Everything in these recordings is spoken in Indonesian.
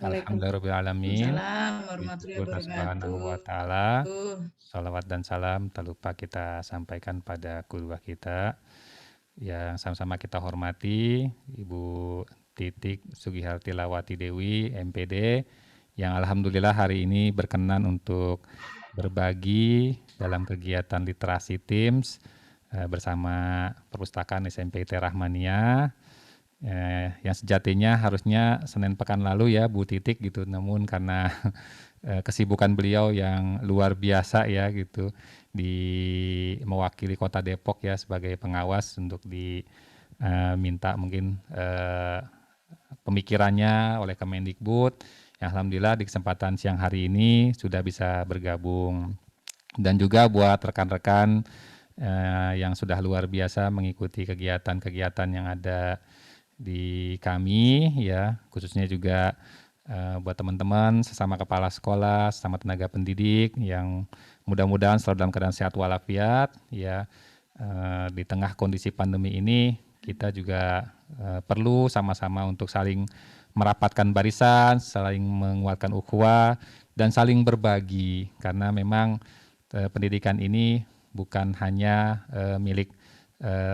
Alhamdulillahirabbil alamin. Waalaikumsalam Puji warahmatullahi syukur Subhanahu wabarakatuh. wa taala. Shalawat dan salam tak lupa kita sampaikan pada qudwah kita yang sama-sama kita hormati Ibu Titik Sugihartilawati Dewi MPD yang alhamdulillah hari ini berkenan untuk berbagi dalam kegiatan literasi Teams bersama Perpustakaan SMP IT Rahmania. Yang sejatinya harusnya Senin pekan lalu ya Bu Titik gitu, namun karena kesibukan beliau yang luar biasa ya gitu di mewakili Kota Depok ya sebagai pengawas untuk diminta mungkin pemikirannya oleh Kemendikbud. Yang alhamdulillah di kesempatan siang hari ini sudah bisa bergabung dan juga buat rekan-rekan yang sudah luar biasa mengikuti kegiatan-kegiatan yang ada di kami ya, khususnya juga buat teman-teman sesama kepala sekolah, sesama tenaga pendidik yang mudah-mudahan selalu dalam keadaan sehat walafiat ya. Di tengah kondisi pandemi ini kita juga perlu sama-sama untuk saling merapatkan barisan, saling menguatkan ukhuwah dan saling berbagi karena memang pendidikan ini bukan hanya milik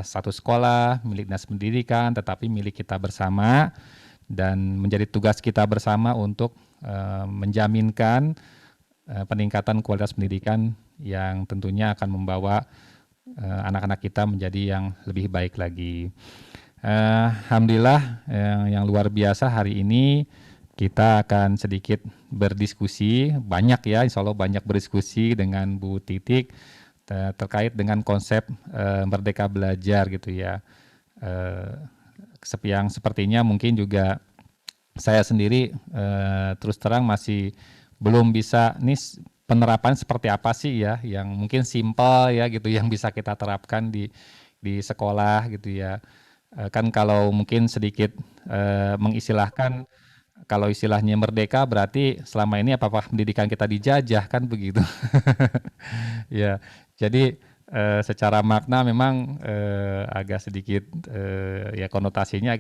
satu sekolah, milik dinas pendidikan, tetapi milik kita bersama dan menjadi tugas kita bersama untuk menjaminkan peningkatan kualitas pendidikan yang tentunya akan membawa anak-anak kita menjadi yang lebih baik lagi. Alhamdulillah yang luar biasa hari ini kita akan sedikit berdiskusi, banyak ya, insya Allah banyak berdiskusi dengan Bu Titik terkait dengan konsep merdeka belajar gitu ya. Yang sepertinya mungkin juga saya sendiri terus terang masih belum bisa nih penerapan seperti apa sih ya yang mungkin simpel ya gitu yang bisa kita terapkan di sekolah gitu ya. Kan kalau mungkin sedikit mengistilahkan kalau istilahnya merdeka berarti selama ini apakah pendidikan kita dijajah kan begitu. Ya, jadi secara makna memang agak sedikit ya konotasinya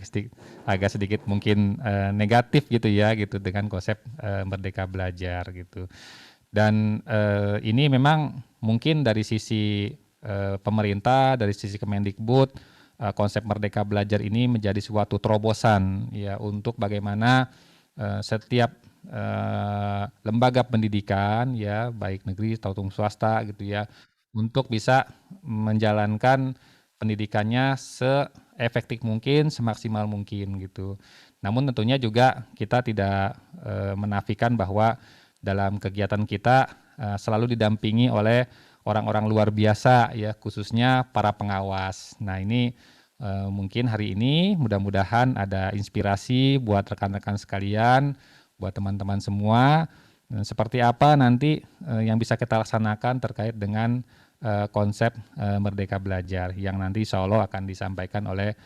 agak sedikit mungkin negatif gitu ya gitu dengan konsep merdeka belajar gitu. Dan ini memang mungkin dari sisi pemerintah, dari sisi Kemendikbud, konsep merdeka belajar ini menjadi suatu terobosan ya untuk bagaimana setiap lembaga pendidikan ya baik negeri ataupun swasta gitu ya untuk bisa menjalankan pendidikannya seefektif mungkin, semaksimal mungkin gitu. Namun tentunya juga kita tidak menafikan bahwa dalam kegiatan kita selalu didampingi oleh orang-orang luar biasa ya khususnya para pengawas. Nah ini mungkin hari ini mudah-mudahan ada inspirasi buat rekan-rekan sekalian, buat teman-teman semua seperti apa nanti yang bisa kita laksanakan terkait dengan konsep Merdeka Belajar yang nanti insya Allah akan disampaikan oleh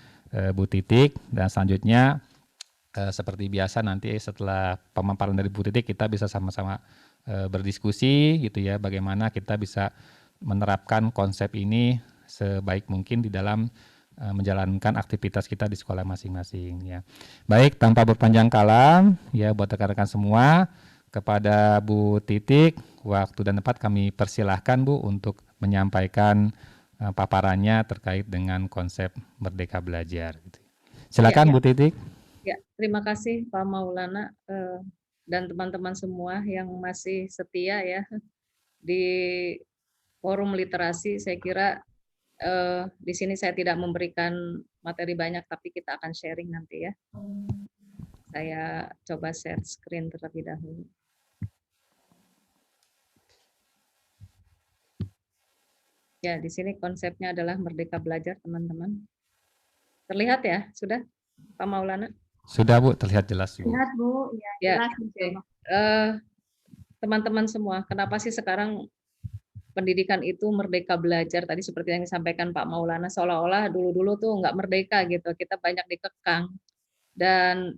Bu Titik dan selanjutnya seperti biasa nanti setelah pemaparan dari Bu Titik kita bisa sama-sama berdiskusi gitu ya bagaimana kita bisa menerapkan konsep ini sebaik mungkin di dalam menjalankan aktivitas kita di sekolah masing-masing ya. Baik, tanpa berpanjang kalam ya buat rekan-rekan semua kepada Bu Titik waktu dan tempat kami persilahkan Bu untuk menyampaikan paparannya terkait dengan konsep Merdeka Belajar gitu. Ya, Silakan Bu Titik. ya, terima kasih Pak Maulana dan teman-teman semua yang masih setia ya di forum literasi. Saya kira di sini saya tidak memberikan materi banyak, tapi kita akan sharing nanti ya. Saya coba share screen terlebih dahulu. Ya, di sini konsepnya adalah Merdeka Belajar, teman-teman. Terlihat ya, sudah, Pak Maulana? Sudah Bu, terlihat jelas Bu. Lihat Bu, ya Ya, jelas. Oke. Teman-teman semua, kenapa sih sekarang pendidikan itu merdeka belajar? Tadi seperti yang disampaikan Pak Maulana, seolah-olah dulu-dulu tuh nggak merdeka gitu, kita banyak dikekang. Dan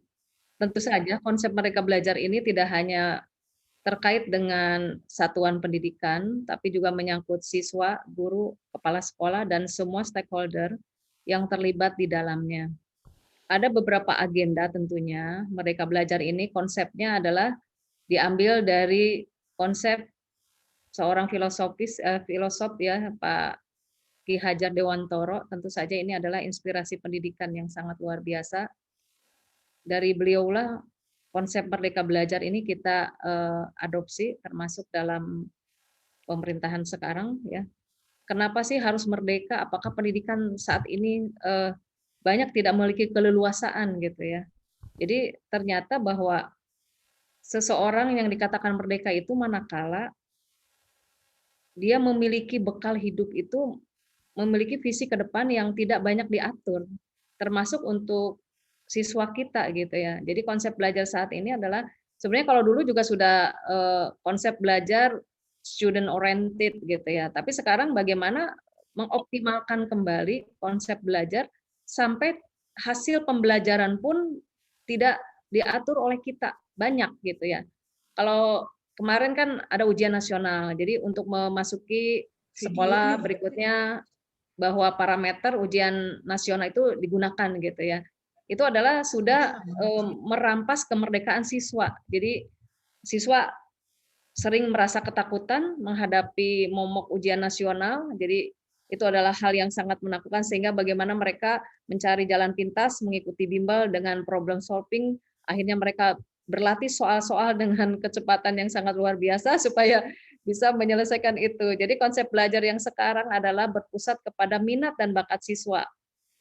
tentu saja konsep merdeka belajar ini tidak hanya terkait dengan satuan pendidikan, tapi juga menyangkut siswa, guru, kepala sekolah, dan semua stakeholder yang terlibat di dalamnya. ada beberapa agenda tentunya. Merdeka Belajar ini konsepnya adalah diambil dari konsep seorang filosof ya, Pak Ki Hajar Dewantoro. Tentu saja ini adalah inspirasi pendidikan yang sangat luar biasa. Dari beliaulah konsep Merdeka Belajar ini kita adopsi termasuk dalam pemerintahan sekarang ya. Kenapa sih harus merdeka? Apakah pendidikan saat ini banyak tidak memiliki keleluasaan gitu ya. Jadi ternyata bahwa seseorang yang dikatakan merdeka itu manakala dia memiliki bekal hidup itu, memiliki visi ke depan yang tidak banyak diatur, termasuk untuk siswa kita gitu ya. Jadi konsep belajar saat ini adalah sebenarnya kalau dulu juga sudah konsep belajar student oriented gitu ya. Tapi sekarang bagaimana mengoptimalkan kembali konsep belajar sampai hasil pembelajaran pun tidak diatur oleh kita banyak gitu ya. Kalau kemarin kan ada ujian nasional, jadi untuk memasuki sekolah berikutnya bahwa parameter ujian nasional itu digunakan gitu ya. Itu adalah sudah merampas kemerdekaan siswa. Jadi siswa sering merasa ketakutan menghadapi momok ujian nasional. Jadi itu adalah hal yang sangat menakutkan sehingga bagaimana mereka mencari jalan pintas, mengikuti bimbel dengan problem solving, akhirnya mereka berlatih soal-soal dengan kecepatan yang sangat luar biasa supaya bisa menyelesaikan itu. Jadi konsep belajar yang sekarang adalah berpusat kepada minat dan bakat siswa.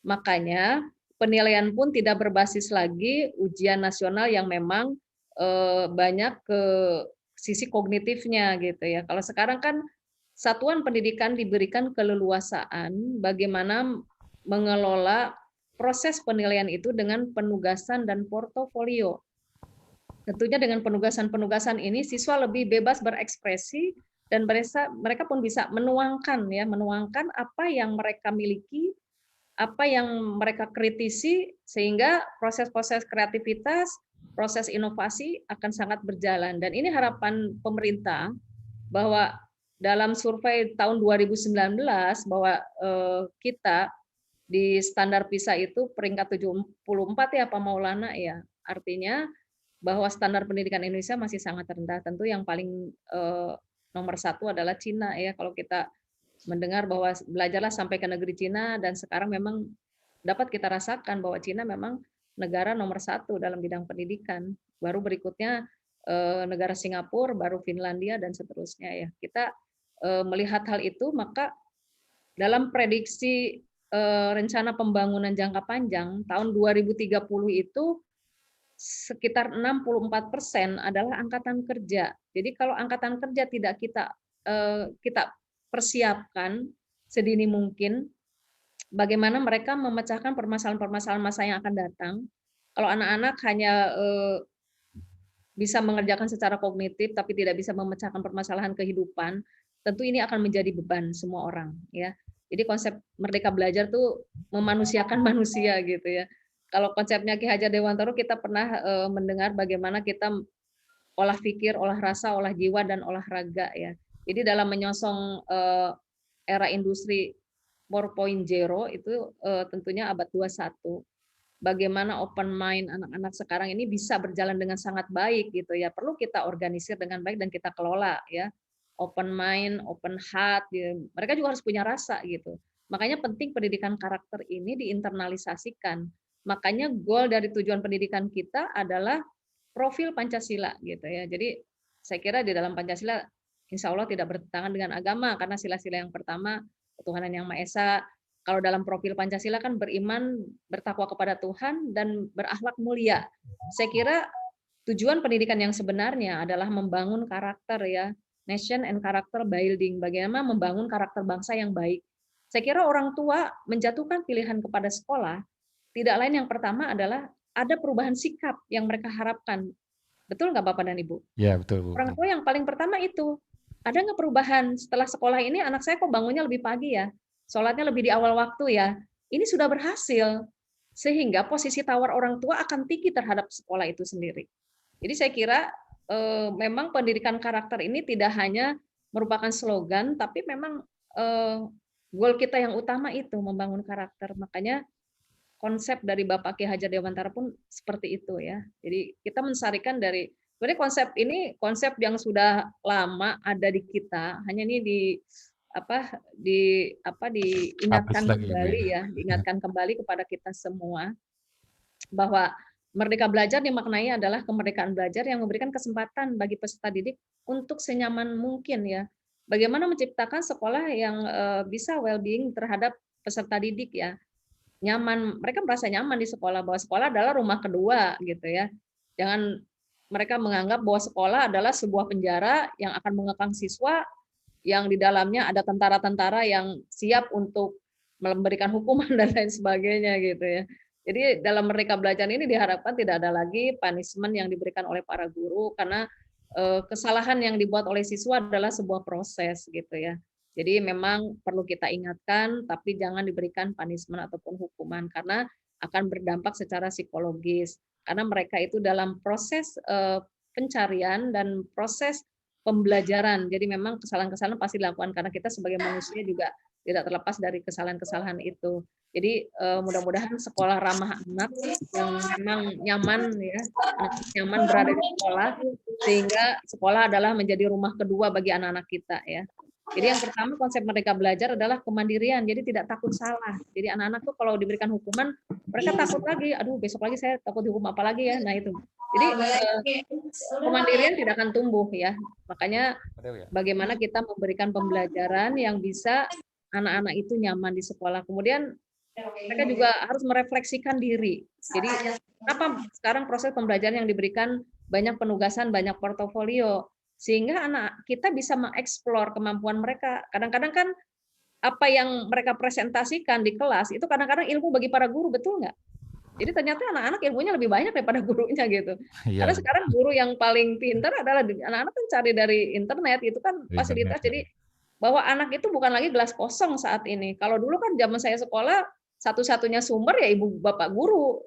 Makanya penilaian pun tidak berbasis lagi ujian nasional yang memang banyak ke sisi kognitifnya gitu ya. Kalau sekarang kan satuan pendidikan diberikan keleluasaan bagaimana mengelola proses penilaian itu dengan penugasan dan portofolio. Tentunya dengan penugasan-penugasan ini siswa lebih bebas berekspresi dan mereka pun bisa menuangkan apa yang mereka miliki, apa yang mereka kritisi sehingga proses-proses kreativitas, proses inovasi akan sangat berjalan. Dan ini harapan pemerintah bahwa dalam survei tahun 2019 bahwa kita di standar PISA itu peringkat 74 ya Pak Maulana ya. Artinya bahwa standar pendidikan Indonesia masih sangat rendah. Tentu yang paling nomor satu adalah Cina ya. Kalau kita mendengar bahwa belajarlah sampai ke negeri Cina dan sekarang memang dapat kita rasakan bahwa Cina memang negara nomor satu dalam bidang pendidikan. Baru berikutnya negara Singapura, baru Finlandia dan seterusnya ya. Kita melihat hal itu maka dalam prediksi rencana pembangunan jangka panjang tahun 2030 itu sekitar 64% adalah angkatan kerja. Jadi kalau angkatan kerja tidak kita persiapkan sedini mungkin, bagaimana mereka memecahkan permasalahan-permasalahan masa yang akan datang. Kalau anak-anak hanya bisa mengerjakan secara kognitif tapi tidak bisa memecahkan permasalahan kehidupan, tentu ini akan menjadi beban semua orang ya. Jadi konsep merdeka belajar tuh memanusiakan manusia gitu ya. Kalau konsepnya Ki Hajar Dewantoro kita pernah mendengar bagaimana kita olah pikir, olah rasa, olah jiwa dan olahraga ya. Jadi dalam menyongsong era industri 4.0 itu tentunya abad 21 bagaimana open mind anak-anak sekarang ini bisa berjalan dengan sangat baik gitu ya. Perlu kita organisir dengan baik dan kita kelola ya. Open mind, open heart, ya. Mereka juga harus punya rasa gitu. Makanya penting pendidikan karakter ini diinternalisasikan. Makanya goal dari tujuan pendidikan kita adalah profil Pancasila gitu ya. Jadi saya kira di dalam Pancasila insya Allah tidak bertentangan dengan agama karena sila-sila yang pertama ketuhanan yang Maha Esa. Kalau dalam profil Pancasila kan beriman, bertakwa kepada Tuhan dan berakhlak mulia. Saya kira tujuan pendidikan yang sebenarnya adalah membangun karakter ya, nation and character building. Bagaimana membangun karakter bangsa yang baik. Saya kira orang tua menjatuhkan pilihan kepada sekolah tidak lain yang pertama adalah ada perubahan sikap yang mereka harapkan. Betul nggak Bapak dan Ibu? Ya, betul, Bu. Orang tua yang paling pertama itu, ada nggak perubahan setelah sekolah ini anak saya kok bangunnya lebih pagi ya, sholatnya lebih di awal waktu ya. Ini sudah berhasil, sehingga posisi tawar orang tua akan tinggi terhadap sekolah itu sendiri. Jadi saya kira memang pendidikan karakter ini tidak hanya merupakan slogan, tapi memang goal kita yang utama itu membangun karakter. Makanya konsep dari Bapak Ki Hajar Dewantara pun seperti itu ya. Jadi kita mensarikan dari sebenarnya konsep ini konsep yang sudah lama ada di kita, hanya ini Publish diingatkan lagi Ibu kembali ya? ya, diingatkan kembali kepada kita semua bahwa merdeka belajar dimaknai adalah kemerdekaan belajar yang memberikan kesempatan bagi peserta didik untuk senyaman mungkin ya. Bagaimana menciptakan sekolah yang bisa well-being terhadap peserta didik ya. Nyaman, mereka merasa nyaman di sekolah, bahwa sekolah adalah rumah kedua gitu ya. Jangan mereka menganggap bahwa sekolah adalah sebuah penjara yang akan mengekang siswa yang di dalamnya ada tentara-tentara yang siap untuk memberikan hukuman dan lain sebagainya gitu ya. Jadi dalam Merdeka Belajar ini diharapkan tidak ada lagi punishment yang diberikan oleh para guru karena kesalahan yang dibuat oleh siswa adalah sebuah proses gitu ya. Jadi memang perlu kita ingatkan tapi jangan diberikan punishment ataupun hukuman karena akan berdampak secara psikologis. Karena mereka itu dalam proses pencarian dan proses pembelajaran. Jadi memang kesalahan-kesalahan pasti dilakukan karena kita sebagai manusia juga tidak terlepas dari kesalahan-kesalahan itu. Jadi mudah-mudahan sekolah ramah anak yang memang nyaman ya, anak nyaman berada di sekolah sehingga sekolah adalah menjadi rumah kedua bagi anak-anak kita ya. Jadi yang pertama konsep Merdeka Belajar adalah kemandirian, jadi tidak takut salah. Jadi anak-anak tuh kalau diberikan hukuman, mereka takut lagi, aduh besok lagi saya takut dihukum apa lagi ya. Nah itu. Jadi kemandirian tidak akan tumbuh ya. Makanya bagaimana kita memberikan pembelajaran yang bisa anak-anak itu nyaman di sekolah. Kemudian mereka juga harus merefleksikan diri. Jadi kenapa sekarang proses pembelajaran yang diberikan banyak penugasan, banyak portofolio, sehingga anak kita bisa mengeksplor kemampuan mereka. Kadang-kadang kan apa yang mereka presentasikan di kelas itu kadang-kadang ilmu bagi para guru, betul nggak? Jadi ternyata anak-anak ilmunya lebih banyak daripada gurunya gitu. Iya, Karena sekarang guru yang paling pintar adalah anak-anak kan cari dari internet, itu kan di internet fasilitas. ya. Jadi bahwa anak itu bukan lagi gelas kosong saat ini. Kalau dulu kan zaman saya sekolah satu-satunya sumber ya ibu bapak guru.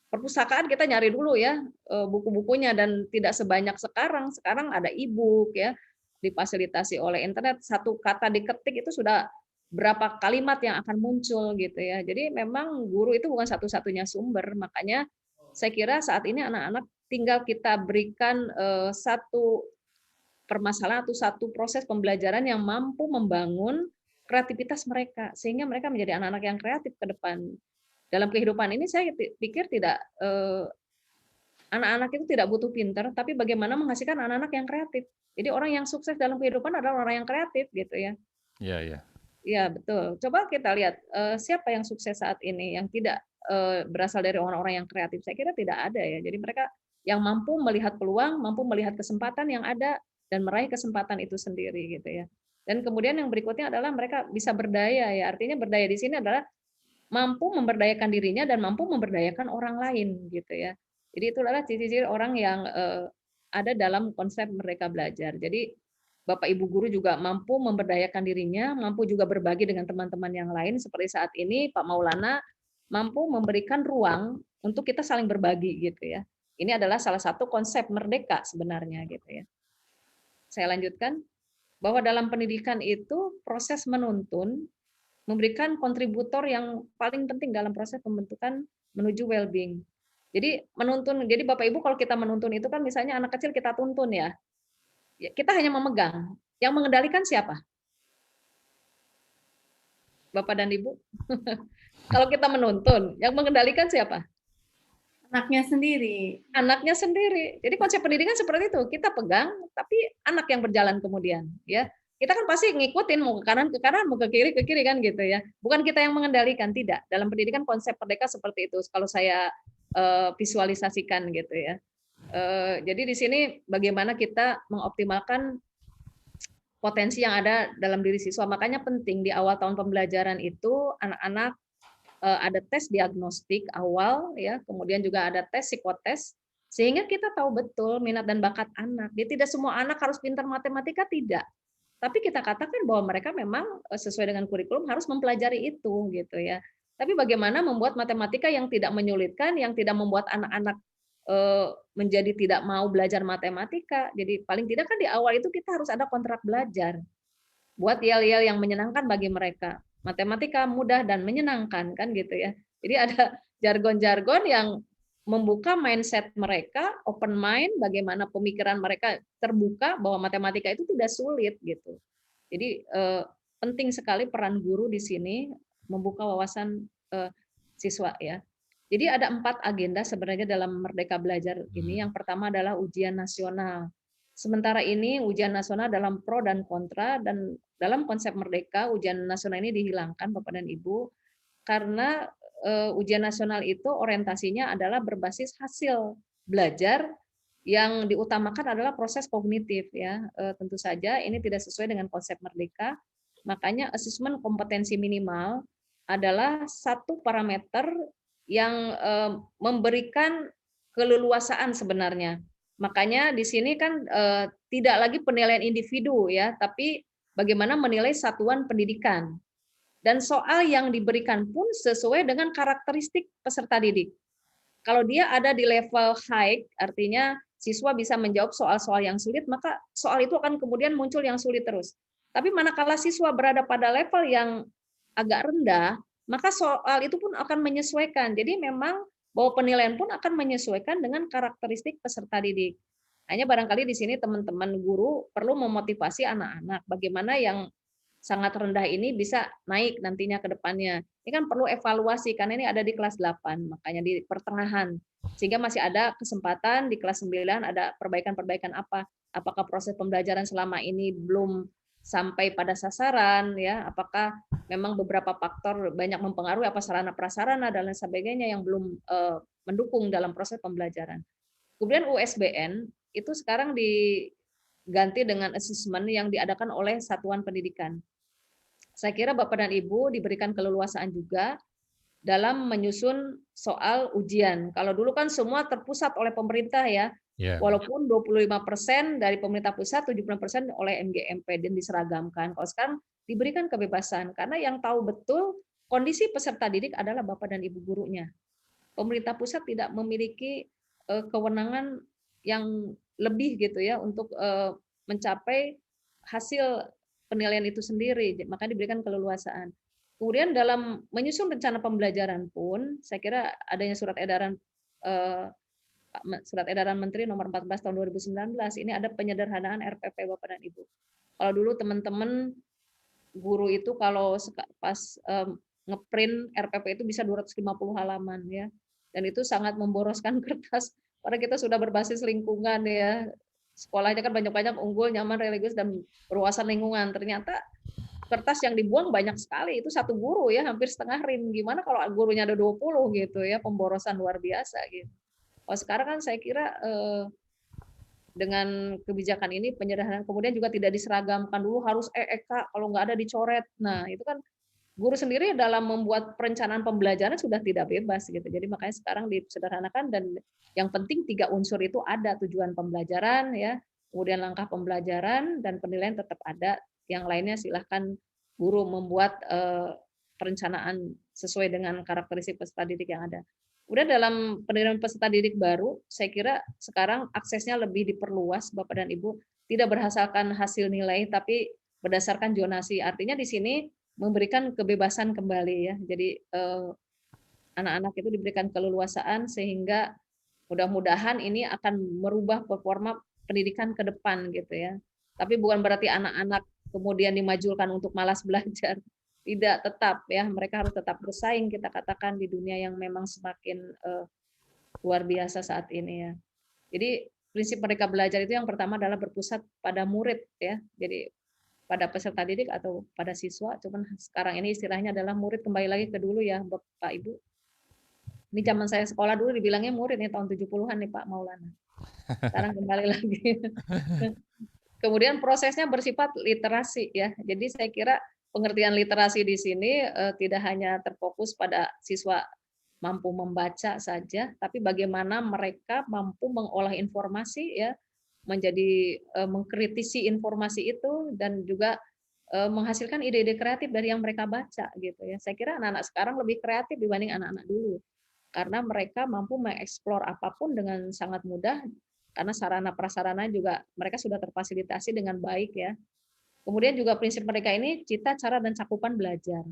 Perpustakaan kita nyari dulu ya buku-bukunya dan tidak sebanyak sekarang. Sekarang ada e-book ya, difasilitasi oleh internet. Satu kata diketik itu sudah berapa kalimat yang akan muncul gitu ya. Jadi memang guru itu bukan satu-satunya sumber. Makanya saya kira saat ini anak-anak tinggal kita berikan satu permasalahan atau satu proses pembelajaran yang mampu membangun kreativitas mereka sehingga mereka menjadi anak-anak yang kreatif ke depan. Dalam kehidupan ini saya pikir tidak anak-anak itu tidak butuh pinter, tapi bagaimana menghasilkan anak-anak yang kreatif. Jadi orang yang sukses dalam kehidupan adalah orang yang kreatif gitu ya. Iya, iya. Iya betul. Coba kita lihat siapa yang sukses saat ini yang tidak berasal dari orang-orang yang kreatif. Saya kira tidak ada ya. Jadi mereka yang mampu melihat peluang, mampu melihat kesempatan yang ada dan meraih kesempatan itu sendiri gitu ya. Dan kemudian yang berikutnya adalah mereka bisa berdaya ya. Artinya berdaya di sini adalah mampu memberdayakan dirinya dan mampu memberdayakan orang lain gitu ya. Jadi itu adalah ciri-ciri orang yang ada dalam konsep Merdeka Belajar. Jadi Bapak Ibu guru juga mampu memberdayakan dirinya, mampu juga berbagi dengan teman-teman yang lain seperti saat ini Pak Maulana mampu memberikan ruang untuk kita saling berbagi gitu ya. Ini adalah salah satu konsep merdeka sebenarnya gitu ya. Saya lanjutkan bahwa dalam pendidikan itu proses menuntun memberikan kontributor yang paling penting dalam proses pembentukan menuju well-being. Jadi menuntun, jadi Bapak Ibu kalau kita menuntun itu kan misalnya anak kecil kita tuntun ya, kita hanya memegang. Yang mengendalikan siapa? Bapak dan Ibu? Kalau kita menuntun, yang mengendalikan siapa? Anaknya sendiri. Anaknya sendiri. Jadi konsep pendidikan seperti itu. Kita pegang, tapi anak yang berjalan kemudian. Ya, kita kan pasti ngikutin mau ke kanan, mau ke kiri kan gitu ya. Bukan kita yang mengendalikan, tidak. Dalam pendidikan konsep merdeka seperti itu. Kalau saya visualisasikan gitu ya. Jadi di sini bagaimana kita mengoptimalkan potensi yang ada dalam diri siswa. Makanya penting di awal tahun pembelajaran itu anak-anak ada tes diagnostik awal ya, kemudian juga ada tes psikotes sehingga kita tahu betul minat dan bakat anak. Jadi tidak semua anak harus pintar matematika, tidak. Tapi kita katakan bahwa mereka memang sesuai dengan kurikulum harus mempelajari itu gitu ya. Tapi bagaimana membuat matematika yang tidak menyulitkan, yang tidak membuat anak-anak menjadi tidak mau belajar matematika. Jadi paling tidak kan di awal itu kita harus ada kontrak belajar. Buat yel-yel yang menyenangkan bagi mereka. Matematika mudah dan menyenangkan kan gitu ya. Jadi ada jargon-jargon yang membuka mindset mereka, open mind, bagaimana pemikiran mereka terbuka bahwa matematika itu tidak sulit gitu. Jadi penting sekali peran guru di sini membuka wawasan siswa ya. Jadi ada 4 agenda sebenarnya dalam Merdeka Belajar ini. Yang pertama adalah ujian nasional. Sementara ini ujian nasional dalam pro dan kontra, dan dalam konsep Merdeka ujian nasional ini dihilangkan Bapak dan Ibu karena ujian nasional itu orientasinya adalah berbasis hasil belajar yang diutamakan adalah proses kognitif ya. Tentu saja ini tidak sesuai dengan konsep Merdeka. Makanya asesmen kompetensi minimal adalah satu parameter yang memberikan keleluasaan sebenarnya. Makanya di sini kan tidak lagi penilaian individu ya, tapi bagaimana menilai satuan pendidikan. Dan soal yang diberikan pun sesuai dengan karakteristik peserta didik. Kalau dia ada di level high, artinya siswa bisa menjawab soal-soal yang sulit, maka soal itu akan kemudian muncul yang sulit terus. Tapi manakala siswa berada pada level yang agak rendah, maka soal itu pun akan menyesuaikan. Jadi memang bahwa penilaian pun akan menyesuaikan dengan karakteristik peserta didik. Hanya barangkali di sini teman-teman guru perlu memotivasi anak-anak bagaimana yang sangat rendah ini bisa naik nantinya ke depannya. Ini kan perlu evaluasi karena ini ada di kelas 8, makanya di pertengahan. Sehingga masih ada kesempatan di kelas 9 ada perbaikan-perbaikan apa. Apakah proses pembelajaran selama ini belum sampai pada sasaran ya, apakah memang beberapa faktor banyak mempengaruhi apa sarana prasarana dan lain sebagainya yang belum mendukung dalam proses pembelajaran. Kemudian USBN itu sekarang diganti dengan asesmen yang diadakan oleh satuan pendidikan. Saya kira Bapak dan Ibu diberikan keleluasaan juga dalam menyusun soal ujian. Kalau dulu kan semua terpusat oleh pemerintah ya, Ya. walaupun 25% dari pemerintah pusat, 70% oleh MGMP dan diseragamkan. Kalau sekarang diberikan kebebasan, karena yang tahu betul kondisi peserta didik adalah Bapak dan Ibu gurunya. Pemerintah pusat tidak memiliki kewenangan yang lebih gitu ya untuk mencapai hasil penilaian itu sendiri, maka diberikan keleluasaan. Kemudian dalam menyusun rencana pembelajaran pun, saya kira adanya eh, surat edaran Menteri nomor 14 tahun 2019 ini ada penyederhanaan RPP Bapak dan Ibu. Kalau dulu teman-teman guru itu kalau pas ngeprint RPP itu bisa 250 halaman ya. Dan itu sangat memboroskan kertas karena kita sudah berbasis lingkungan ya. Sekolahnya kan banyak-banyak unggul, nyaman, religius dan berwawasan lingkungan. Ternyata kertas yang dibuang banyak sekali. Itu satu guru ya, hampir setengah rim. Gimana kalau gurunya ada 20 gitu ya, pemborosan luar biasa gitu. Kalau sekarang kan saya kira dengan kebijakan ini penyederhanaan, kemudian juga tidak diseragamkan dulu harus EEK, kalau nggak ada dicoret. Nah itu kan guru sendiri dalam membuat perencanaan pembelajaran sudah tidak bebas gitu. Jadi makanya sekarang disederhanakan dan yang penting 3 unsur itu ada, tujuan pembelajaran ya, kemudian langkah pembelajaran dan penilaian tetap ada. Yang lainnya silahkan guru membuat perencanaan sesuai dengan karakteristik peserta didik yang ada. Udah dalam penerimaan peserta didik baru, saya kira sekarang aksesnya lebih diperluas Bapak dan Ibu, tidak berdasarkan hasil nilai tapi berdasarkan zonasi. Artinya di sini memberikan kebebasan kembali ya. Jadi anak-anak itu diberikan keleluasaan sehingga mudah-mudahan ini akan merubah performa pendidikan ke depan gitu ya. Tapi bukan berarti anak-anak kemudian dimajulkan untuk malas belajar. Tidak, tetap ya, mereka harus tetap bersaing kita katakan di dunia yang memang semakin luar biasa saat ini ya. Jadi prinsip mereka belajar itu yang pertama adalah berpusat pada murid ya. Jadi pada peserta didik atau pada siswa, cuman sekarang ini istilahnya adalah murid, kembali lagi ke dulu ya Bapak Ibu. Ini zaman saya sekolah dulu dibilangnya murid nih tahun 70-an nih Pak Maulana. Sekarang kembali lagi. Kemudian prosesnya bersifat literasi ya. Jadi saya kira pengertian literasi di sini tidak hanya terfokus pada siswa mampu membaca saja, tapi bagaimana mereka mampu mengolah informasi ya, menjadi mengkritisi informasi itu dan juga menghasilkan ide-ide kreatif dari yang mereka baca gitu ya. Saya kira anak-anak sekarang lebih kreatif dibanding anak-anak dulu karena mereka mampu mengeksplor apapun dengan sangat mudah karena sarana prasarana juga mereka sudah terfasilitasi dengan baik ya. Kemudian juga prinsip mereka ini cita, cara dan cakupan belajar.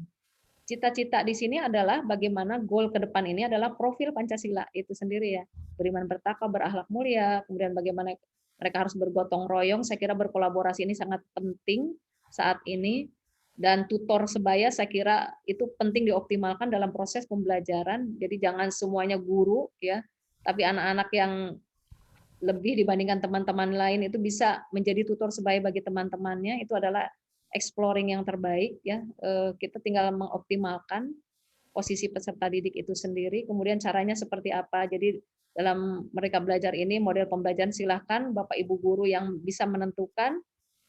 cita-cita di sini adalah bagaimana goal ke depan ini adalah profil Pancasila itu sendiri ya. Beriman bertakwa, berakhlak mulia, kemudian bagaimana mereka harus bergotong royong, saya kira berkolaborasi ini sangat penting saat ini, dan tutor sebaya saya kira itu penting dioptimalkan dalam proses pembelajaran. Jadi jangan semuanya guru ya, tapi anak-anak yang lebih dibandingkan teman-teman lain itu bisa menjadi tutor sebaya bagi teman-temannya, itu adalah exploring yang terbaik ya. Kita tinggal mengoptimalkan posisi peserta didik itu sendiri, kemudian caranya seperti apa. Jadi dalam mereka belajar ini model pembelajaran silahkan Bapak Ibu guru yang bisa menentukan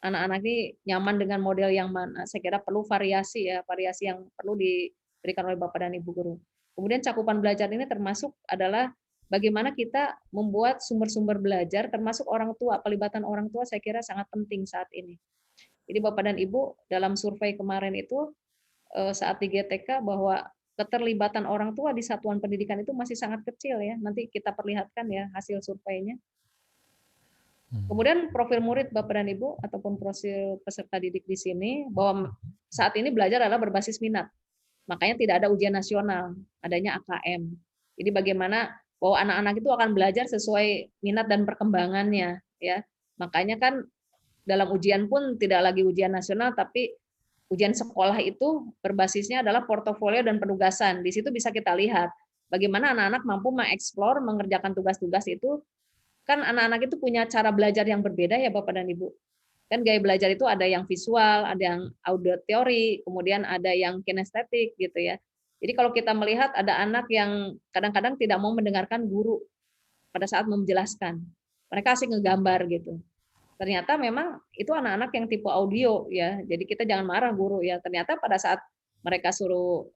anak-anak ini nyaman dengan model yang mana. Saya kira perlu variasi ya, variasi yang perlu diberikan oleh Bapak dan Ibu guru. Kemudian cakupan belajar ini termasuk adalah bagaimana kita membuat sumber-sumber belajar termasuk orang tua, pelibatan orang tua saya kira sangat penting saat ini. Jadi Bapak dan Ibu dalam survei kemarin itu saat di GTK bahwa keterlibatan orang tua di satuan pendidikan itu masih sangat kecil ya. Nanti kita perlihatkan ya hasil surveinya. Kemudian profil murid Bapak dan Ibu ataupun profil peserta didik di sini bahwa saat ini belajar adalah berbasis minat. Makanya tidak ada ujian nasional, adanya AKM. Jadi bagaimana bahwa anak-anak itu akan belajar sesuai minat dan perkembangannya ya. Makanya kan dalam ujian pun tidak lagi ujian nasional tapi ujian sekolah itu berbasisnya adalah portofolio dan penugasan. Di situ bisa kita lihat bagaimana anak-anak mampu mengeksplor, mengerjakan tugas-tugas itu. Kan anak-anak itu punya cara belajar yang berbeda ya Bapak dan Ibu. Kan gaya belajar itu ada yang visual, ada yang auditory, kemudian ada yang kinestetik gitu ya. Jadi kalau kita melihat ada anak yang kadang-kadang tidak mau mendengarkan guru pada saat menjelaskan. Mereka asik ngegambar gitu. Ternyata memang itu anak-anak yang tipe audio ya. Jadi kita jangan marah guru ya. Ternyata pada saat mereka suruh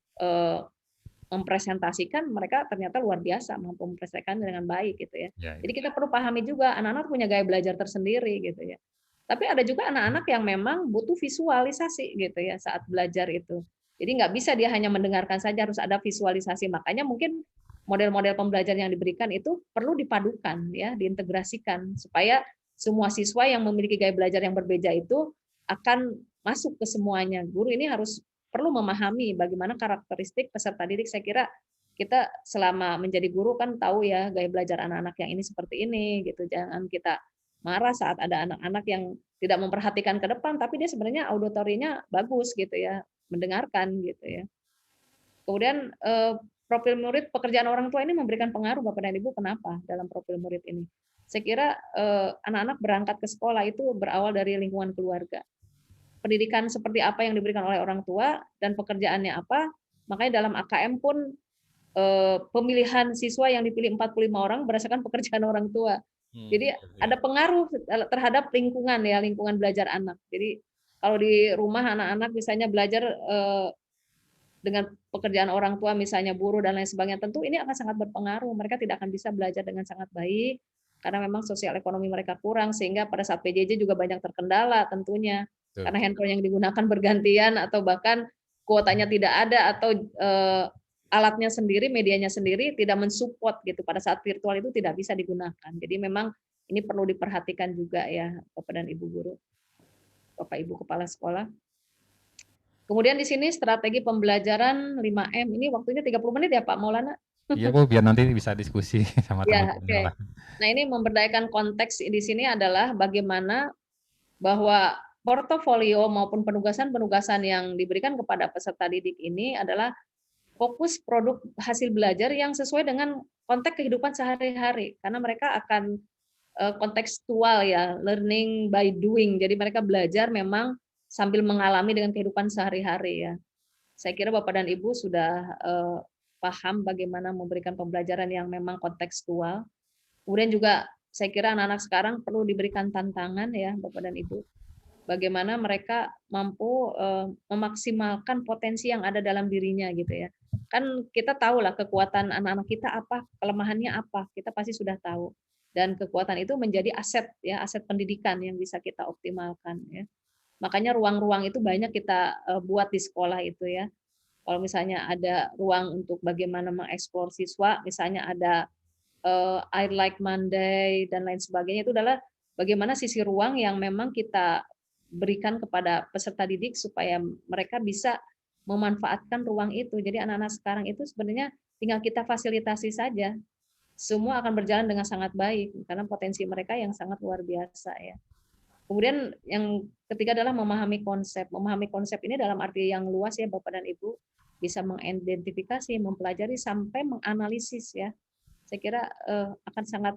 mempresentasikan, mereka ternyata luar biasa mampu mempresentasikan dengan baik gitu ya. Ya, Jadi ya. kita perlu pahami juga anak-anak punya gaya belajar tersendiri gitu ya. Tapi ada juga anak-anak yang memang butuh visualisasi gitu ya saat belajar itu. Jadi nggak bisa dia hanya mendengarkan saja, harus ada visualisasi. Makanya mungkin model-model pembelajaran yang diberikan itu perlu dipadukan ya, diintegrasikan supaya semua siswa yang memiliki gaya belajar yang berbeda itu akan masuk ke semuanya. Guru ini harus perlu memahami bagaimana karakteristik peserta didik. Saya kira kita selama menjadi guru kan tahu ya gaya belajar anak-anak yang ini seperti ini gitu. Jangan kita marah saat ada anak-anak yang tidak memperhatikan ke depan, tapi dia sebenarnya auditorinya bagus gitu ya, mendengarkan gitu ya. Kemudian profil murid, pekerjaan orang tua ini memberikan pengaruh Bapak dan Ibu, kenapa dalam profil murid ini? Saya kira anak-anak berangkat ke sekolah itu berawal dari lingkungan keluarga. Pendidikan seperti apa yang diberikan oleh orang tua dan pekerjaannya apa, makanya dalam AKM pun pemilihan siswa yang dipilih 45 orang berdasarkan pekerjaan orang tua. Jadi ada pengaruh terhadap lingkungan ya, lingkungan belajar anak. Jadi kalau di rumah anak-anak misalnya belajar dengan pekerjaan orang tua misalnya buruh dan lain sebagainya, tentu ini akan sangat berpengaruh. Mereka tidak akan bisa belajar dengan sangat baik karena memang sosial ekonomi mereka kurang, sehingga pada saat PJJ juga banyak terkendala tentunya. Betul. Karena handphone yang digunakan bergantian atau bahkan kuotanya tidak ada atau alatnya sendiri, medianya sendiri tidak mensupport gitu. Pada saat virtual itu tidak bisa digunakan. Jadi memang ini perlu diperhatikan juga ya Bapak dan Ibu guru, Bapak Ibu kepala sekolah. Kemudian di sini strategi pembelajaran 5M. Ini waktunya 30 menit ya Pak Maulana? Iya Bu, biar nanti bisa diskusi sama Ya, teman-teman oke. yang lain. Nah, ini memberdayakan konteks di sini adalah bagaimana bahwa portofolio maupun penugasan-penugasan yang diberikan kepada peserta didik ini adalah fokus produk hasil belajar yang sesuai dengan konteks kehidupan sehari-hari. Karena mereka akan kontekstual ya, learning by doing. Jadi mereka belajar memang sambil mengalami dengan kehidupan sehari-hari ya. Saya kira Bapak dan Ibu sudah paham bagaimana memberikan pembelajaran yang memang kontekstual. Kemudian juga saya kira anak-anak sekarang perlu diberikan tantangan ya Bapak dan Ibu. Bagaimana mereka mampu memaksimalkan potensi yang ada dalam dirinya gitu ya. Kan kita tahu lah kekuatan anak-anak kita apa, kelemahannya apa, kita pasti sudah tahu. Dan kekuatan itu menjadi aset ya, aset pendidikan yang bisa kita optimalkan ya. Makanya ruang-ruang itu banyak kita buat di sekolah itu ya. Kalau misalnya ada ruang untuk bagaimana mengeksplor siswa, misalnya ada I Like Monday dan lain sebagainya, itu adalah bagaimana sisi ruang yang memang kita berikan kepada peserta didik supaya mereka bisa memanfaatkan ruang itu. Jadi anak-anak sekarang itu sebenarnya tinggal kita fasilitasi saja, semua akan berjalan dengan sangat baik karena potensi mereka yang sangat luar biasa ya. Kemudian yang ketiga adalah memahami konsep. Memahami konsep ini dalam arti yang luas ya Bapak dan Ibu, bisa mengidentifikasi, mempelajari sampai menganalisis ya. Saya kira akan sangat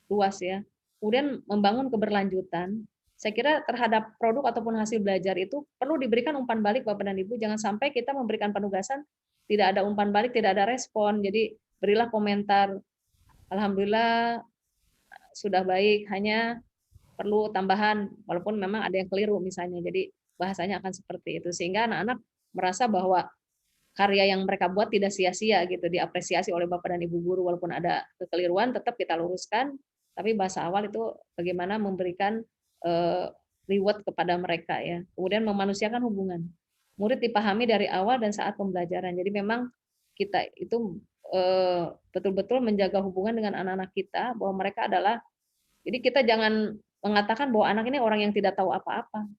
luas ya. Kemudian membangun keberlanjutan. Saya kira terhadap produk ataupun hasil belajar itu perlu diberikan umpan balik Bapak dan Ibu. Jangan sampai kita memberikan penugasan tidak ada umpan balik, tidak ada respon. Jadi berilah komentar, alhamdulillah sudah baik, hanya perlu tambahan walaupun memang ada yang keliru misalnya. Jadi bahasanya akan seperti itu sehingga anak-anak merasa bahwa karya yang mereka buat tidak sia-sia gitu, diapresiasi oleh Bapak dan Ibu guru walaupun ada kekeliruan tetap kita luruskan, tapi bahasa awal itu bagaimana memberikan reward kepada mereka ya. Kemudian memanusiakan hubungan. Murid dipahami dari awal dan saat pembelajaran. Jadi memang kita itu betul-betul menjaga hubungan dengan anak-anak kita bahwa mereka adalah, jadi kita jangan mengatakan bahwa anak ini orang yang tidak tahu apa-apa.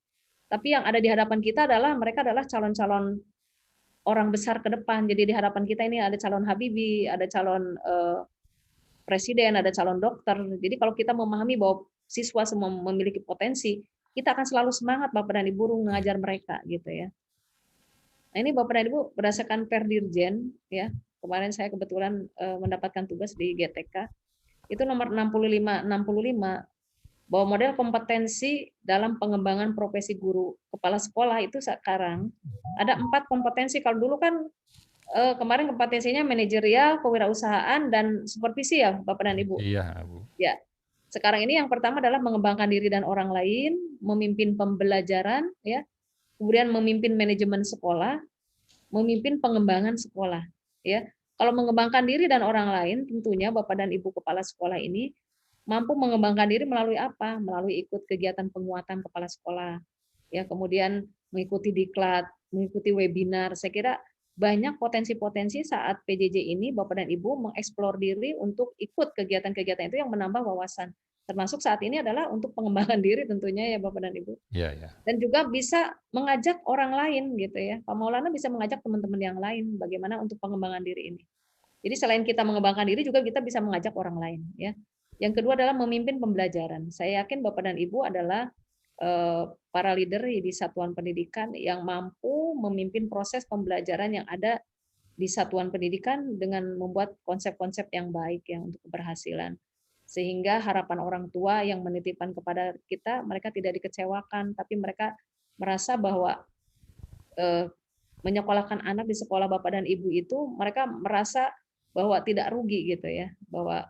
Tapi yang ada di hadapan kita adalah mereka adalah calon-calon orang besar ke depan. Jadi di hadapan kita ini ada calon Habibie, ada calon presiden, ada calon dokter. Jadi kalau kita memahami bahwa siswa semua memiliki potensi, kita akan selalu semangat Bapak dan Ibu mengajar mereka gitu ya. Nah, ini Bapak dan Ibu berdasarkan Perdirjen ya. Kemarin saya kebetulan mendapatkan tugas di GTK. Itu nomor 65 bahwa model kompetensi dalam pengembangan profesi guru kepala sekolah itu sekarang ada 4 kompetensi. Kalau dulu kan kemarin kompetensinya manajerial, kewirausahaan, dan supervisi ya Bapak dan Ibu. Iya, Bu. Ya. Sekarang ini yang pertama adalah mengembangkan diri dan orang lain, memimpin pembelajaran, ya, kemudian memimpin manajemen sekolah, memimpin pengembangan sekolah. Ya. Kalau mengembangkan diri dan orang lain, tentunya Bapak dan Ibu kepala sekolah ini mampu mengembangkan diri melalui apa? Melalui ikut kegiatan penguatan kepala sekolah, ya, kemudian mengikuti diklat, mengikuti webinar. Saya kira banyak potensi-potensi saat PJJ ini Bapak dan Ibu mengeksplor diri untuk ikut kegiatan-kegiatan itu yang menambah wawasan. Termasuk saat ini adalah untuk pengembangan diri tentunya ya Bapak dan Ibu. Iya, iya. Dan juga bisa mengajak orang lain gitu ya. Pak Maulana bisa mengajak teman-teman yang lain bagaimana untuk pengembangan diri ini. Jadi selain kita mengembangkan diri juga kita bisa mengajak orang lain ya. Yang kedua adalah memimpin pembelajaran. Saya yakin Bapak dan Ibu adalah para leader di satuan pendidikan yang mampu memimpin proses pembelajaran yang ada di satuan pendidikan dengan membuat konsep-konsep yang baik ya untuk keberhasilan. Sehingga harapan orang tua yang menitipkan kepada kita, mereka tidak dikecewakan, tapi mereka merasa bahwa menyekolahkan anak di sekolah Bapak dan Ibu itu, mereka merasa bahwa tidak rugi gitu ya, bahwa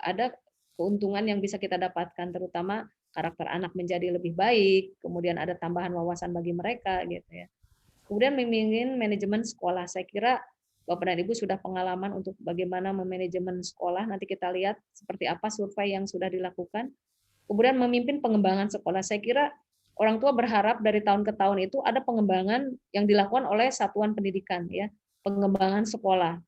ada keuntungan yang bisa kita dapatkan, terutama karakter anak menjadi lebih baik, kemudian ada tambahan wawasan bagi mereka gitu ya. Kemudian memimpin manajemen sekolah. Saya kira Bapak dan Ibu sudah pengalaman untuk bagaimana memanajemen sekolah. Nanti kita lihat seperti apa survei yang sudah dilakukan. Kemudian memimpin pengembangan sekolah. Saya kira orang tua berharap dari tahun ke tahun itu ada pengembangan yang dilakukan oleh satuan pendidikan ya, pengembangan sekolah.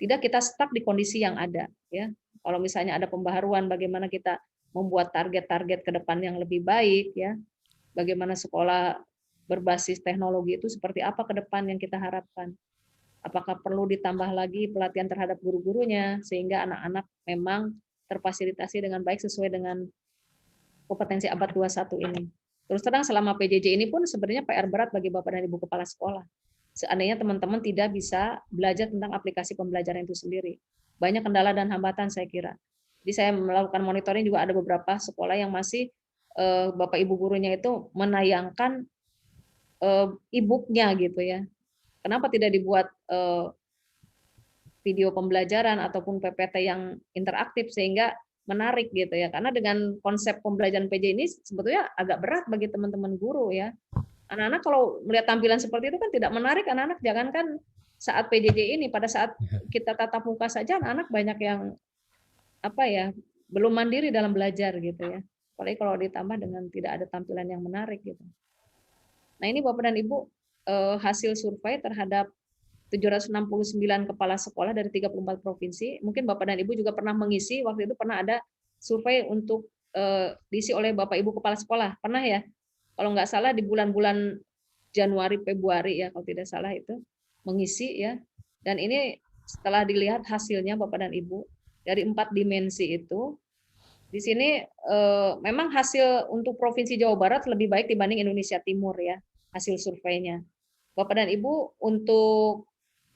Tidak kita stuck di kondisi yang ada ya. Kalau misalnya ada pembaharuan, bagaimana kita membuat target-target ke depan yang lebih baik ya. Bagaimana sekolah berbasis teknologi itu seperti apa ke depan yang kita harapkan. Apakah perlu ditambah lagi pelatihan terhadap guru-gurunya sehingga anak-anak memang terfasilitasi dengan baik sesuai dengan kompetensi abad 21 ini. Terus terang selama PJJ ini pun sebenarnya PR berat bagi Bapak dan Ibu kepala sekolah. Seandainya teman-teman tidak bisa belajar tentang aplikasi pembelajaran itu sendiri. Banyak kendala dan hambatan saya kira. Jadi saya melakukan monitoring juga ada beberapa sekolah yang masih Bapak Ibu gurunya itu menayangkan e-book-nya gitu ya. Kenapa tidak dibuat video pembelajaran ataupun PPT yang interaktif sehingga menarik gitu ya. Karena dengan konsep pembelajaran PJ ini sebetulnya agak berat bagi teman-teman guru ya. Anak-anak kalau melihat tampilan seperti itu kan tidak menarik, anak-anak jangankan saat PJJ ini, pada saat kita tatap muka saja anak-anak banyak yang apa ya, belum mandiri dalam belajar gitu ya. Apalagi kalau ditambah dengan tidak ada tampilan yang menarik gitu. Nah, ini Bapak dan Ibu hasil survei terhadap 769 kepala sekolah dari 34 provinsi. Mungkin Bapak dan Ibu juga pernah mengisi, waktu itu pernah ada survei untuk diisi oleh Bapak Ibu kepala sekolah. Pernah ya? Kalau nggak salah di bulan-bulan Januari Februari ya kalau tidak salah itu mengisi ya. Dan ini setelah dilihat hasilnya Bapak dan Ibu dari 4 dimensi itu, di sini memang hasil untuk Provinsi Jawa Barat lebih baik dibanding Indonesia Timur ya, hasil surveinya. Bapak dan Ibu untuk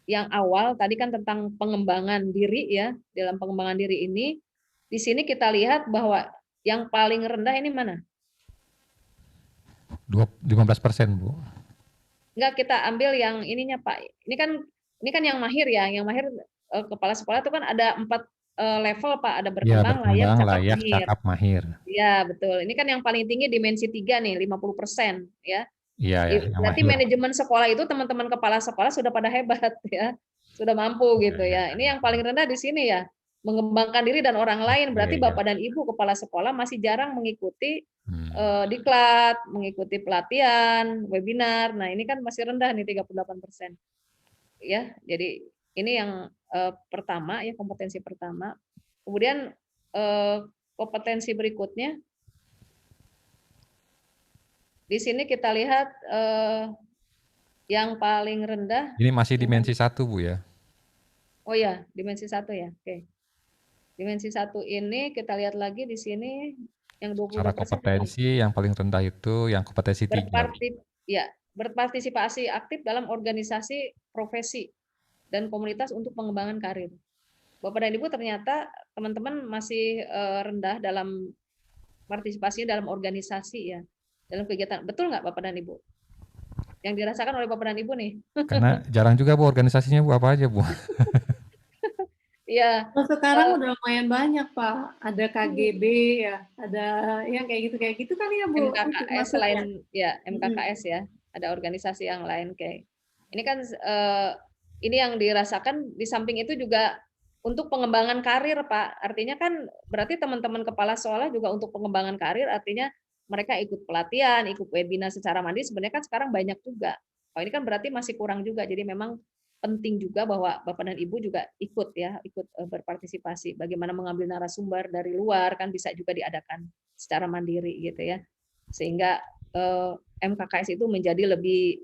yang awal tadi kan tentang pengembangan diri ya, dalam pengembangan diri ini, di sini kita lihat bahwa yang paling rendah ini mana? 15%, Bu. Enggak, kita ambil yang ininya Pak. Ini kan yang mahir ya, yang mahir kepala sekolah itu kan ada 4 level Pak, ada Ya, berkembang, layak, berkembang, cakap, layak, mahir. cakap, mahir. Ya, betul. Ini kan yang paling tinggi dimensi 3 nih, 50% ya. Iya ya, yang Berarti mahir. manajemen sekolah itu teman-teman kepala sekolah sudah pada hebat ya, sudah mampu gitu Ya, ya. Ini yang paling rendah di sini ya, mengembangkan diri dan orang lain. Berarti ya. Bapak dan Ibu kepala sekolah masih jarang mengikuti Hmm. diklat, mengikuti pelatihan, webinar. Nah, ini kan masih rendah nih 38%. Ya, jadi ini yang pertama ya, kompetensi pertama. Kemudian kompetensi berikutnya di sini kita lihat yang paling rendah. Ini masih dimensi 1, Bu ya. Oh ya, dimensi 1 ya. Oke. Dimensi 1 ini kita lihat lagi di sini yang Secara 22% kompetensi yang paling rendah itu yang kompetensi 3. berpartisipasi aktif dalam organisasi profesi dan komunitas untuk pengembangan karir. Bapak dan Ibu ternyata teman-teman masih rendah dalam partisipasi dalam organisasi ya, dalam kegiatan. Betul nggak Bapak dan Ibu? Yang dirasakan oleh Bapak dan Ibu nih. Karena jarang juga Bu organisasinya Bu, apa aja Bu? Iya. Oh, sekarang udah lumayan banyak, Pak. Ada KGB ya, ada yang kayak gitu kan ya, Bu? MKKS Maksudnya. selain ya MKKS ya, ada organisasi yang lain kayak ini kan ini yang dirasakan di samping itu juga untuk pengembangan karir Pak. Artinya kan berarti teman-teman kepala sekolah juga untuk pengembangan karir artinya mereka ikut pelatihan, ikut webinar secara mandiri sebenarnya kan sekarang banyak juga. Oh ini kan berarti masih kurang juga. Jadi memang penting juga bahwa Bapak dan Ibu juga ikut ya, ikut berpartisipasi. Bagaimana mengambil narasumber dari luar kan bisa juga diadakan secara mandiri gitu ya. Sehingga MKKS itu menjadi lebih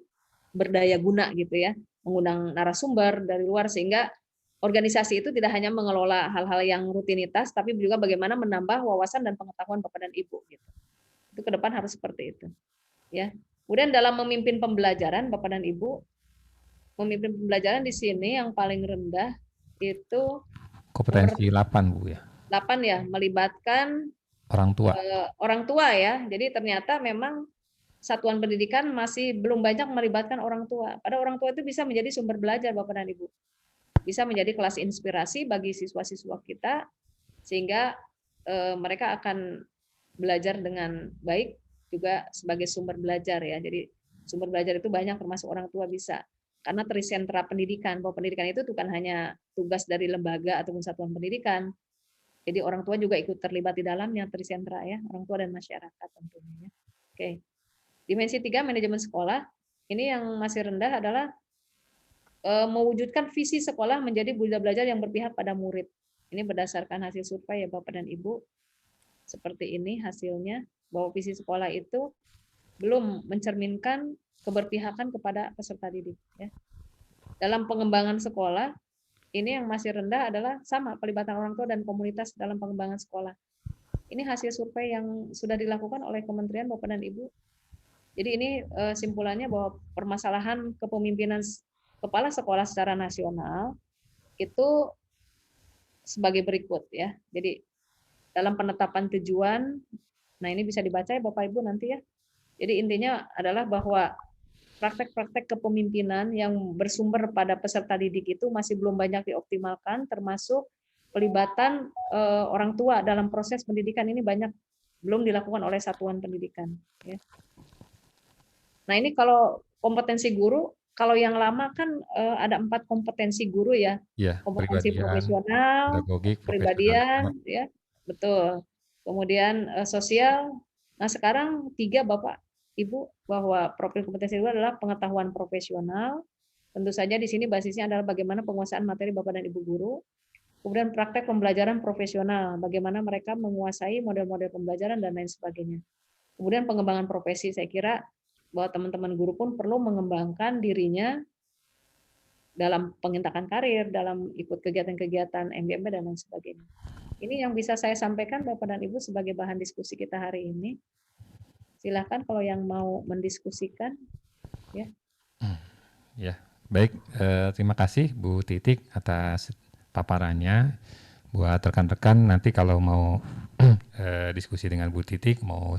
berdaya guna gitu ya, mengundang narasumber dari luar sehingga organisasi itu tidak hanya mengelola hal-hal yang rutinitas tapi juga bagaimana menambah wawasan dan pengetahuan Bapak dan Ibu gitu. Itu ke depan harus seperti itu ya. Kemudian dalam memimpin pembelajaran Bapak dan Ibu, memimpin pembelajaran di sini yang paling rendah itu nomor Kompetensi 8 Bu ya. 8 ya, melibatkan Orang tua. orang tua ya. Jadi ternyata memang satuan pendidikan masih belum banyak melibatkan orang tua. Padahal orang tua itu bisa menjadi sumber belajar Bapak dan Ibu. Bisa menjadi kelas inspirasi bagi siswa-siswa kita sehingga mereka akan belajar dengan baik juga sebagai sumber belajar ya. Jadi sumber belajar itu banyak termasuk orang tua bisa. Karena trisentra pendidikan, bahwa pendidikan itu bukan hanya tugas dari lembaga ataupun satuan pendidikan. Jadi orang tua juga ikut terlibat di dalamnya trisentra ya, orang tua dan masyarakat tentunya. Oke. Dimensi 3 manajemen sekolah. Ini yang masih rendah adalah mewujudkan visi sekolah menjadi budaya belajar yang berpihak pada murid. Ini berdasarkan hasil survei ya Bapak dan Ibu. Seperti ini hasilnya, bahwa visi sekolah itu belum mencerminkan keberpihakan kepada peserta didik. Ya. Dalam pengembangan sekolah, ini yang masih rendah adalah sama pelibatan orang tua dan komunitas dalam pengembangan sekolah. Ini hasil survei yang sudah dilakukan oleh Kementerian Bapak dan Ibu. Jadi ini simpulannya bahwa permasalahan kepemimpinan kepala sekolah secara nasional itu sebagai berikut ya. Jadi dalam penetapan tujuan, nah ini bisa dibaca ya Bapak Ibu nanti ya. Jadi intinya adalah bahwa praktek-praktek kepemimpinan yang bersumber pada peserta didik itu masih belum banyak dioptimalkan, termasuk pelibatan orang tua dalam proses pendidikan ini banyak belum dilakukan oleh satuan pendidikan. Ya. Nah ini kalau kompetensi guru, kalau yang lama kan ada 4 kompetensi guru ya, Ya, kompetensi pribadian, profesional, pedagogik, profesional. kepribadian, ya betul. Kemudian sosial. Nah sekarang 3 Bapak Ibu bahwa profil kompetensi guru adalah pengetahuan profesional. Tentu saja di sini basisnya adalah bagaimana penguasaan materi Bapak dan Ibu guru. Kemudian praktek pembelajaran profesional, bagaimana mereka menguasai model-model pembelajaran dan lain sebagainya. Kemudian pengembangan profesi, saya kira bahwa teman-teman guru pun perlu mengembangkan dirinya dalam pengentakan karir, dalam ikut kegiatan-kegiatan MBMP dan lain sebagainya. Ini yang bisa saya sampaikan Bapak dan Ibu sebagai bahan diskusi kita hari ini. Silahkan kalau yang mau mendiskusikan, ya. Ya, baik. Terima kasih Bu Titik atas paparannya. Buat rekan-rekan nanti kalau mau diskusi dengan Bu Titik, mau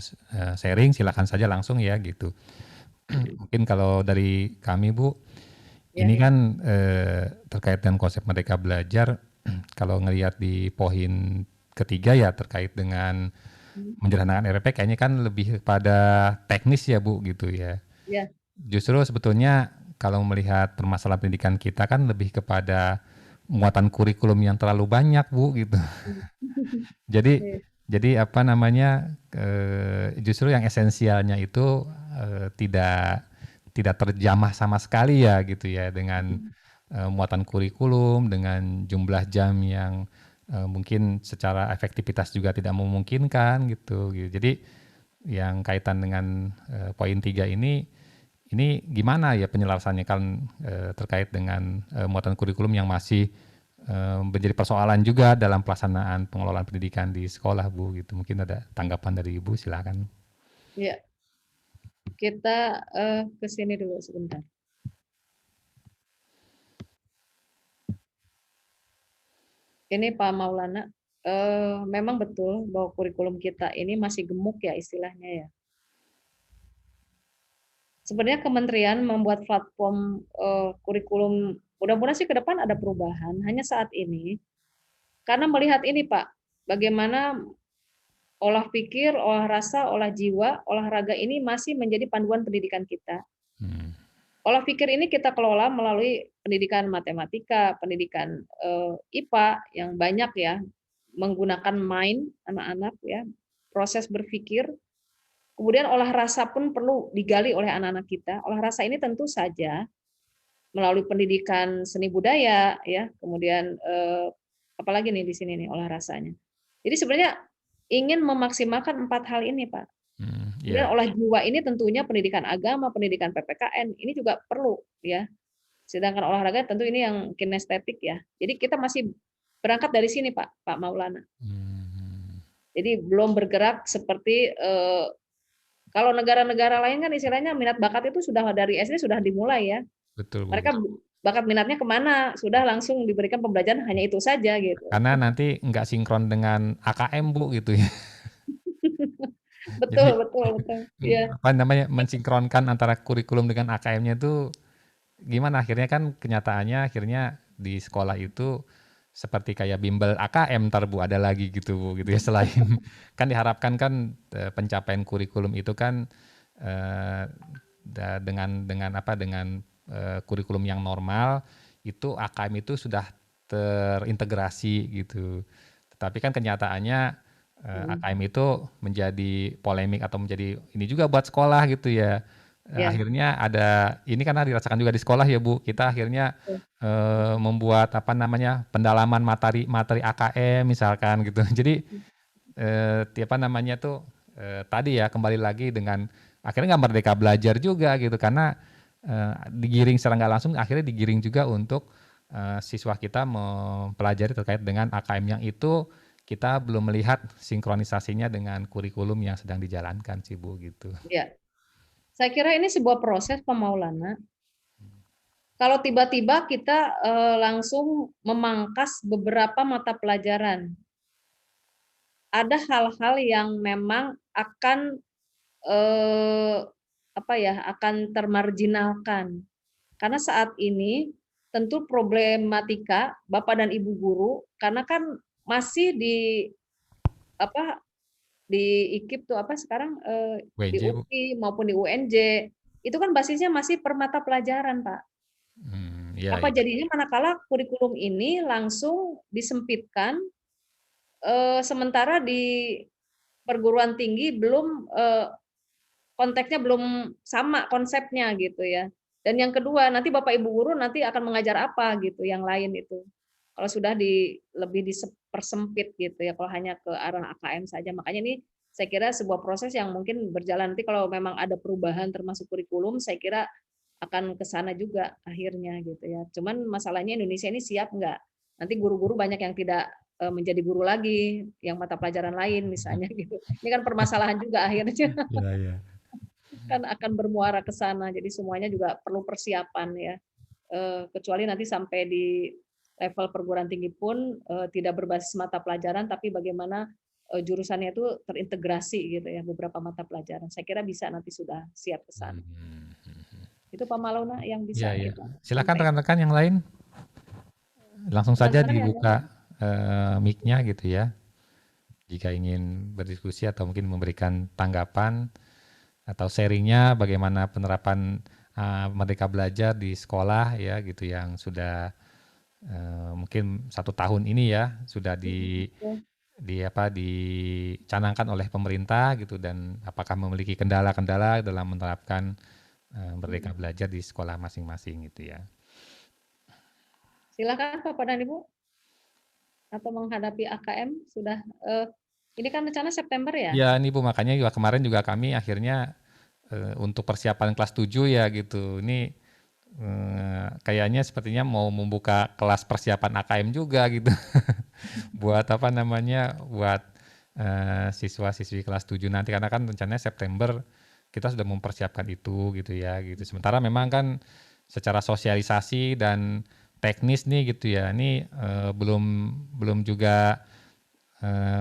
sharing, silakan saja langsung ya gitu. Mungkin kalau dari kami Bu, ini Ya. kan terkait dengan konsep Merdeka Belajar, kalau ngelihat di poin ketiga ya terkait dengan menjalankan RP kayaknya kan lebih kepada teknis ya Bu gitu ya. Ya. Justru sebetulnya kalau melihat permasalahan pendidikan kita kan lebih kepada muatan kurikulum yang terlalu banyak Bu gitu. Jadi apa namanya justru yang esensialnya itu tidak terjamah sama sekali ya gitu ya dengan muatan kurikulum, dengan jumlah jam yang mungkin secara efektivitas juga tidak memungkinkan gitu. Jadi yang kaitan dengan poin 3 ini gimana ya penyelesaiannya kan terkait dengan muatan kurikulum yang masih menjadi persoalan juga dalam pelaksanaan pengelolaan pendidikan di sekolah Bu gitu. Mungkin ada tanggapan dari Ibu, silakan. Ya. Kita ke sini dulu sebentar. Ini Pak Maulana, memang betul bahwa kurikulum kita ini masih gemuk ya istilahnya ya. Sebenarnya kementerian membuat platform kurikulum, mudah-mudahan sih ke depan ada perubahan. Hanya saat ini, karena melihat ini Pak, bagaimana olah pikir, olah rasa, olah jiwa, olahraga ini masih menjadi panduan pendidikan kita. Olah pikir ini kita kelola melalui pendidikan matematika, pendidikan IPA yang banyak ya, menggunakan mind anak-anak ya, proses berpikir. Kemudian olah rasa pun perlu digali oleh anak-anak kita. Olah rasa ini tentu saja melalui pendidikan seni budaya ya, kemudian apalagi nih di sini nih olah rasanya. Jadi sebenarnya ingin memaksimalkan 4 hal ini, Pak. Kemudian olah jiwa ini tentunya pendidikan agama, pendidikan PPKN, ini juga perlu ya. Sedangkan olahraga tentu ini yang kinestetik ya. Jadi kita masih berangkat dari sini Pak Maulana. Jadi belum bergerak seperti kalau negara-negara lain kan istilahnya minat bakat itu sudah dari SD sudah dimulai ya. Betul Bu. Mereka bakat minatnya kemana? Sudah langsung diberikan pembelajaran hanya itu saja gitu. Karena nanti nggak sinkron dengan AKM Bu gitu ya. Betul, Jadi betul. Ya. apa namanya mensinkronkan antara kurikulum dengan AKM-nya itu gimana akhirnya kan kenyataannya akhirnya di sekolah itu seperti kayak bimbel AKM ntar Bu ada lagi gitu Bu gitu ya selain kan diharapkan kan pencapaian kurikulum itu kan dengan apa dengan kurikulum yang normal itu AKM itu sudah terintegrasi gitu. Tetapi kan kenyataannya AKM itu menjadi polemik atau menjadi ini juga buat sekolah gitu ya. Akhirnya ada ini karena dirasakan juga di sekolah ya Bu. Kita akhirnya membuat apa namanya pendalaman materi AKM misalkan gitu. Jadi apa namanya tuh tadi ya kembali lagi dengan akhirnya nggak merdeka belajar juga gitu karena digiring secara nggak langsung akhirnya digiring juga untuk siswa kita mempelajari terkait dengan AKM yang itu kita belum melihat sinkronisasinya dengan kurikulum yang sedang dijalankan sih Bu gitu. Ya. Saya kira ini sebuah proses Pak Maulana. Kalau tiba-tiba kita langsung memangkas beberapa mata pelajaran, ada hal-hal yang memang akan apa ya, akan termarginalkan. Karena saat ini tentu problematika Bapak dan Ibu guru karena kan masih di apa di IKIP tuh apa sekarang di WJ Bu. UI maupun di UNJ itu kan basisnya masih per mata pelajaran, Pak. Ya, Apa ya. jadinya manakala kurikulum ini langsung disempitkan sementara di perguruan tinggi belum konteksnya belum sama konsepnya gitu ya. Dan yang kedua, nanti Bapak Ibu guru nanti akan mengajar apa gitu yang lain itu. Kalau sudah lebih dipersempit gitu ya, kalau hanya ke arah AKM saja. Makanya ini saya kira sebuah proses yang mungkin berjalan. Nanti kalau memang ada perubahan termasuk kurikulum, saya kira akan ke sana juga akhirnya gitu ya. Cuman masalahnya Indonesia ini siap nggak? Nanti guru-guru banyak yang tidak menjadi guru lagi, yang mata pelajaran lain misalnya gitu. Ini kan permasalahan juga akhirnya Iya, iya. kan akan bermuara ke sana. Jadi semuanya juga perlu persiapan ya. Kecuali nanti sampai di level perguruan tinggi pun tidak berbasis mata pelajaran, tapi bagaimana jurusannya itu terintegrasi gitu ya, beberapa mata pelajaran. Saya kira bisa nanti sudah siap ke sana. Hmm. Itu Pak Maulana yang Iya, bisa iya. kita Silakan sampaikan. rekan-rekan yang lain, langsung saja Teman-teman yang dibuka mic-nya gitu ya, jika ingin berdiskusi atau mungkin memberikan tanggapan atau sharingnya bagaimana penerapan Merdeka Belajar di sekolah ya gitu yang sudah mungkin 1 tahun ini ya sudah dicanangkan oleh pemerintah gitu, dan apakah memiliki kendala-kendala dalam menerapkan Merdeka Belajar di sekolah masing-masing gitu ya. Silakan Bapak dan Ibu, atau menghadapi AKM sudah ini kan rencana September ya? Ya ini Bu, makanya juga kemarin juga kami akhirnya untuk persiapan kelas 7 ya gitu. Ini kayaknya sepertinya mau membuka kelas persiapan AKM juga gitu. Buat apa namanya? Buat siswa-siswi kelas 7 nanti, karena kan rencananya September kita sudah mempersiapkan itu gitu ya gitu. Sementara memang kan secara sosialisasi dan teknis nih gitu ya. Ini belum juga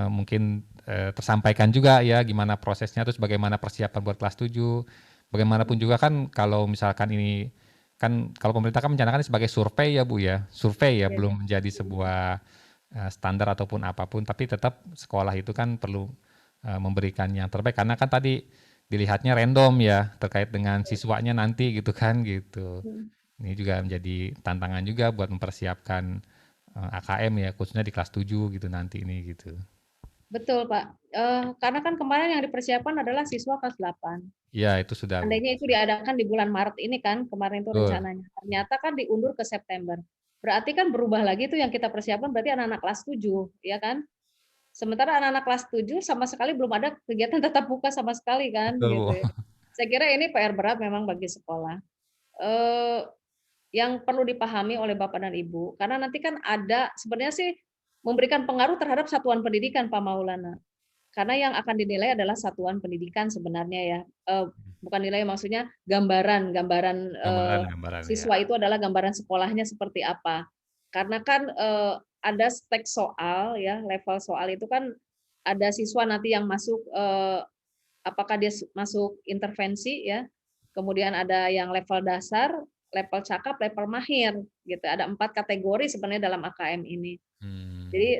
mungkin tersampaikan juga ya gimana prosesnya, terus bagaimana persiapan buat kelas 7. Bagaimanapun juga kan kalau misalkan ini kan kalau pemerintah kan mencanangkan sebagai survei ya Bu ya. Survei ya, Ya, belum menjadi sebuah standar ataupun apapun, tapi tetap sekolah itu kan perlu memberikan yang terbaik, karena kan tadi dilihatnya random ya terkait dengan siswanya nanti gitu kan gitu. Ini juga menjadi tantangan juga buat mempersiapkan AKM ya, khususnya di kelas 7 gitu nanti ini gitu. betul Pak. Karena kan kemarin yang dipersiapkan adalah siswa kelas 8. Iya, itu sudah Bu. Andainya itu diadakan di bulan Maret ini kan, kemarin itu Betul. rencananya. Ternyata kan diundur ke September. Berarti kan berubah lagi tuh yang kita persiapkan, berarti anak-anak kelas 7, ya kan? Sementara anak-anak kelas 7 sama sekali belum ada kegiatan tatap muka sama sekali kan, Betul gitu Bu. ya. Saya kira ini PR berat memang bagi sekolah. Eh, yang perlu dipahami oleh Bapak dan Ibu, karena nanti kan ada sebenarnya sih memberikan pengaruh terhadap satuan pendidikan Pak Maulana. Karena yang akan dinilai adalah satuan pendidikan sebenarnya ya. Bukan nilai, maksudnya gambaran gambaran Gambaran-gambaran ya. siswa itu adalah gambaran sekolahnya seperti apa. Karena kan ada stek soal ya, level soal itu kan ada siswa nanti yang masuk apakah dia masuk intervensi ya. Kemudian ada yang level dasar, level cakap, level mahir gitu. Ada 4 kategori sebenarnya dalam AKM ini. Hmm. Jadi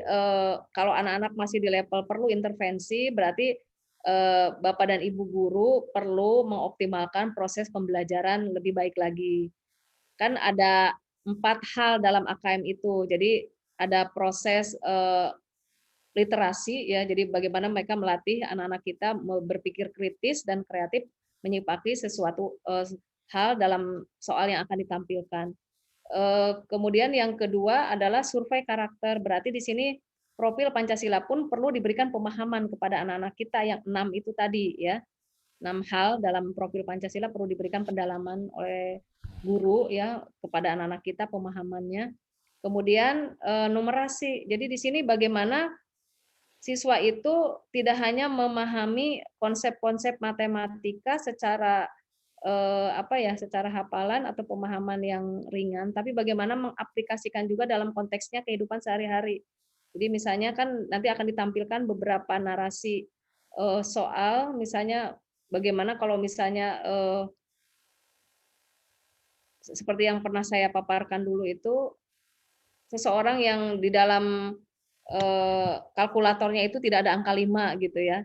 kalau anak-anak masih di level perlu intervensi, berarti Bapak dan Ibu guru perlu mengoptimalkan proses pembelajaran lebih baik lagi. Kan ada 4 hal dalam AKM itu. Jadi ada proses literasi ya, jadi bagaimana mereka melatih anak-anak kita berpikir kritis dan kreatif menyikapi sesuatu hal dalam soal yang akan ditampilkan. Kemudian yang kedua adalah survei karakter. Berarti di sini profil Pancasila pun perlu diberikan pemahaman kepada anak-anak kita yang 6 itu tadi ya. 6 hal dalam profil Pancasila perlu diberikan pendalaman oleh guru ya kepada anak-anak kita pemahamannya. Kemudian numerasi. Jadi di sini bagaimana siswa itu tidak hanya memahami konsep-konsep matematika secara secara hafalan atau pemahaman yang ringan, tapi bagaimana mengaplikasikan juga dalam konteksnya kehidupan sehari-hari. Jadi misalnya kan nanti akan ditampilkan beberapa narasi soal, misalnya bagaimana kalau misalnya seperti yang pernah saya paparkan dulu itu, seseorang yang di dalam kalkulatornya itu tidak ada angka 5 gitu ya.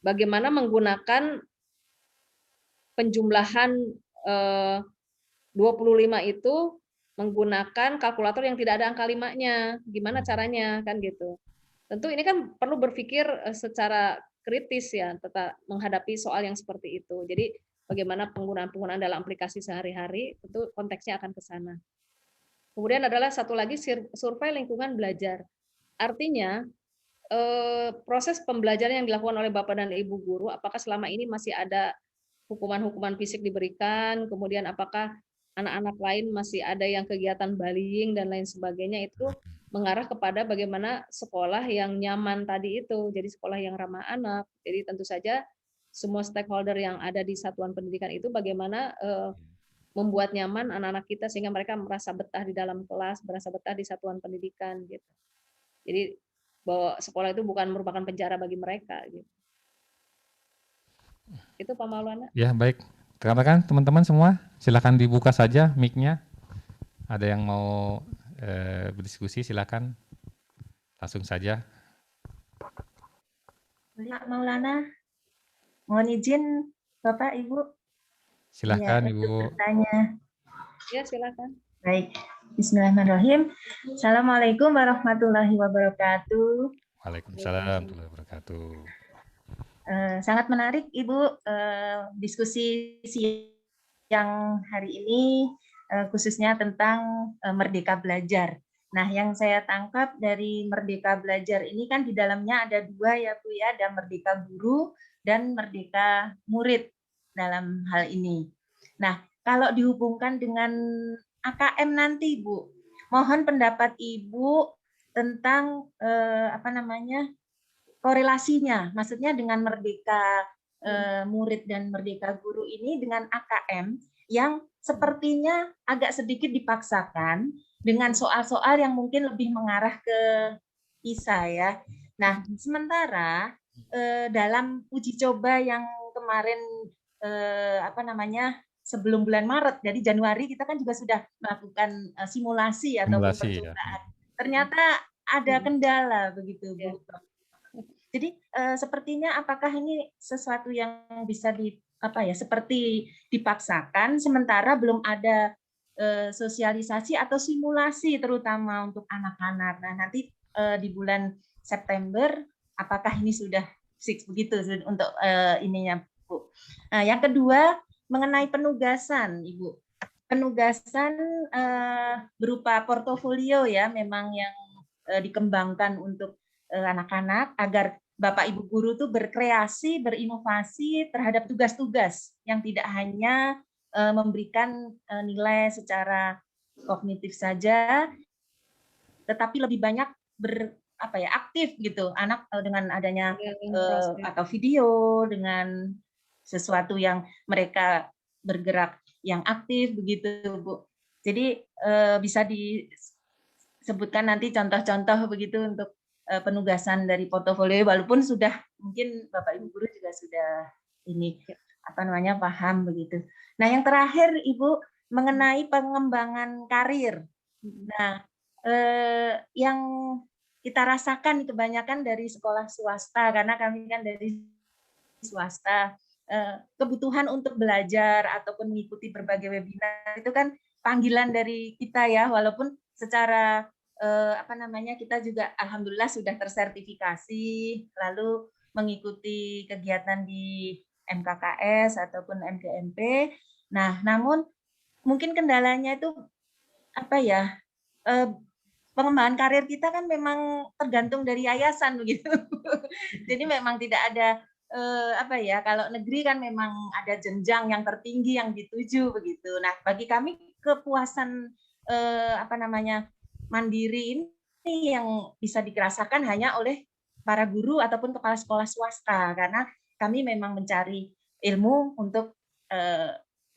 Bagaimana menggunakan penjumlahan 25 itu menggunakan kalkulator yang tidak ada angka 5-nya. Gimana caranya kan gitu. Tentu ini kan perlu berpikir secara kritis ya tentang menghadapi soal yang seperti itu. Jadi bagaimana penggunaan-penggunaan dalam aplikasi sehari-hari, tentu konteksnya akan ke sana. Kemudian adalah satu lagi survei lingkungan belajar. Artinya proses pembelajaran yang dilakukan oleh Bapak dan Ibu guru, apakah selama ini masih ada hukuman-hukuman fisik diberikan, kemudian apakah anak-anak lain masih ada yang kegiatan bullying dan lain sebagainya, itu mengarah kepada bagaimana sekolah yang nyaman tadi itu, jadi sekolah yang ramah anak. Jadi tentu saja semua stakeholder yang ada di satuan pendidikan itu bagaimana membuat nyaman anak-anak kita sehingga mereka merasa betah di dalam kelas, merasa betah di satuan pendidikan gitu. Jadi bahwa sekolah itu bukan merupakan penjara bagi mereka gitu. Itu Pak Maulana. Ya, baik. Rekan-rekan, teman-teman semua, silakan dibuka saja mic-nya. Ada yang mau berdiskusi, silakan. Langsung saja. Pak Maulana, mohon izin Bapak Ibu. Silakan Ya, Ibu. untuk bertanya. Ya, silakan. Baik, Bismillahirrahmanirrahim. Assalamualaikum warahmatullahi wabarakatuh. Waalaikumsalam warahmatullahi wabarakatuh. Sangat menarik Ibu diskusi siang hari ini khususnya tentang Merdeka Belajar. Nah, yang saya tangkap dari Merdeka Belajar ini kan di dalamnya ada dua ya Bu ya, ada Merdeka Guru dan Merdeka Murid dalam hal ini. Nah, kalau dihubungkan dengan AKM nanti Bu, mohon pendapat Ibu tentang korelasinya, maksudnya dengan Merdeka Murid dan Merdeka Guru ini dengan AKM yang sepertinya agak sedikit dipaksakan dengan soal-soal yang mungkin lebih mengarah ke ISA ya. Nah, sementara dalam uji coba yang kemarin sebelum bulan Maret, jadi Januari kita kan juga sudah melakukan simulasi ataupun percobaan. Ya. Ternyata ada kendala begitu, Bu. Jadi sepertinya apakah ini sesuatu yang bisa seperti dipaksakan sementara belum ada sosialisasi atau simulasi terutama untuk anak-anak. Nah, nanti di bulan September apakah ini sudah fix begitu untuk ininya, Bu. Nah, yang kedua mengenai penugasan, Ibu. Penugasan berupa portofolio ya memang yang dikembangkan untuk anak-anak agar Bapak Ibu guru tuh berkreasi, berinovasi terhadap tugas-tugas yang tidak hanya memberikan nilai secara kognitif saja, tetapi lebih banyak aktif gitu anak dengan adanya atau video dengan sesuatu yang mereka bergerak yang aktif begitu Bu. Jadi bisa disebutkan nanti contoh-contoh begitu untuk penugasan dari portofolio walaupun sudah mungkin Bapak Ibu guru juga sudah paham begitu. Nah, yang terakhir Ibu mengenai pengembangan karir. Nah, yang kita rasakan kebanyakan dari sekolah swasta karena kami kan dari swasta, kebutuhan untuk belajar ataupun mengikuti berbagai webinar itu kan panggilan dari kita ya, walaupun secara kita juga alhamdulillah sudah tersertifikasi lalu mengikuti kegiatan di MKKS ataupun MGMP. Nah, namun mungkin kendalanya itu pengembangan karir kita kan memang tergantung dari yayasan begitu. Jadi memang tidak ada kalau negeri kan memang ada jenjang yang tertinggi yang dituju begitu. Nah, bagi kami kepuasan mandiri ini yang bisa dirasakan hanya oleh para guru ataupun kepala sekolah swasta karena kami memang mencari ilmu untuk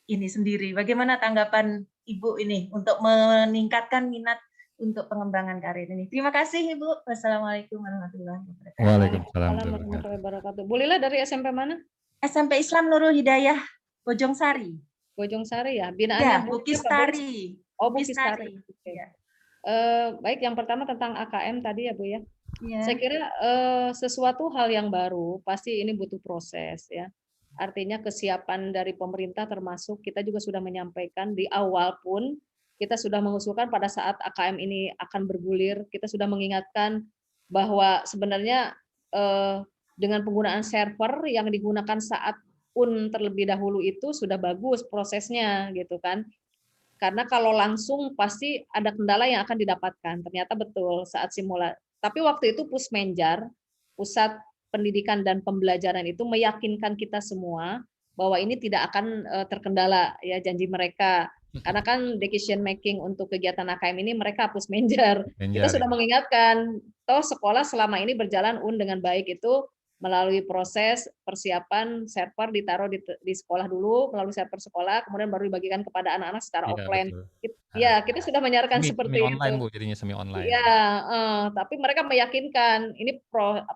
ini sendiri. Bagaimana tanggapan Ibu ini untuk meningkatkan minat untuk pengembangan karir ini? Terima kasih Ibu. Wassalamualaikum warahmatullahi wabarakatuh. Waalaikumsalam warahmatullahi wabarakatuh. Bu Lila dari SMP mana? SMP Islam Nurul Hidayah, Bojong Sari. Bojong Sari ya? Binaannya Bukistari. Oh, Bukistari. Ya. Baik, yang pertama tentang AKM tadi ya Bu ya. Ya. Saya kira sesuatu hal yang baru pasti ini butuh proses ya. Artinya kesiapan dari pemerintah termasuk kita juga sudah menyampaikan di awal pun kita sudah mengusulkan pada saat AKM ini akan bergulir, kita sudah mengingatkan bahwa sebenarnya dengan penggunaan server yang digunakan saat terlebih dahulu itu sudah bagus prosesnya gitu kan. Karena kalau langsung pasti ada kendala yang akan didapatkan. Ternyata betul saat simulasi. Tapi waktu itu Pusmenjar pusat pendidikan dan pembelajaran itu meyakinkan kita semua bahwa ini tidak akan terkendala ya janji mereka. Karena kan decision making untuk kegiatan AKM ini mereka pusmenjar. Kita Menjar sudah ya. mengingatkan, toh sekolah selama ini berjalan dengan baik itu melalui proses persiapan server ditaruh di sekolah dulu, melalui server sekolah, kemudian baru dibagikan kepada anak-anak secara Iya offline. betul. Ya, kita sudah menyarankan Semi seperti itu. online Bu, jadinya semi online. Ya, tapi mereka meyakinkan ini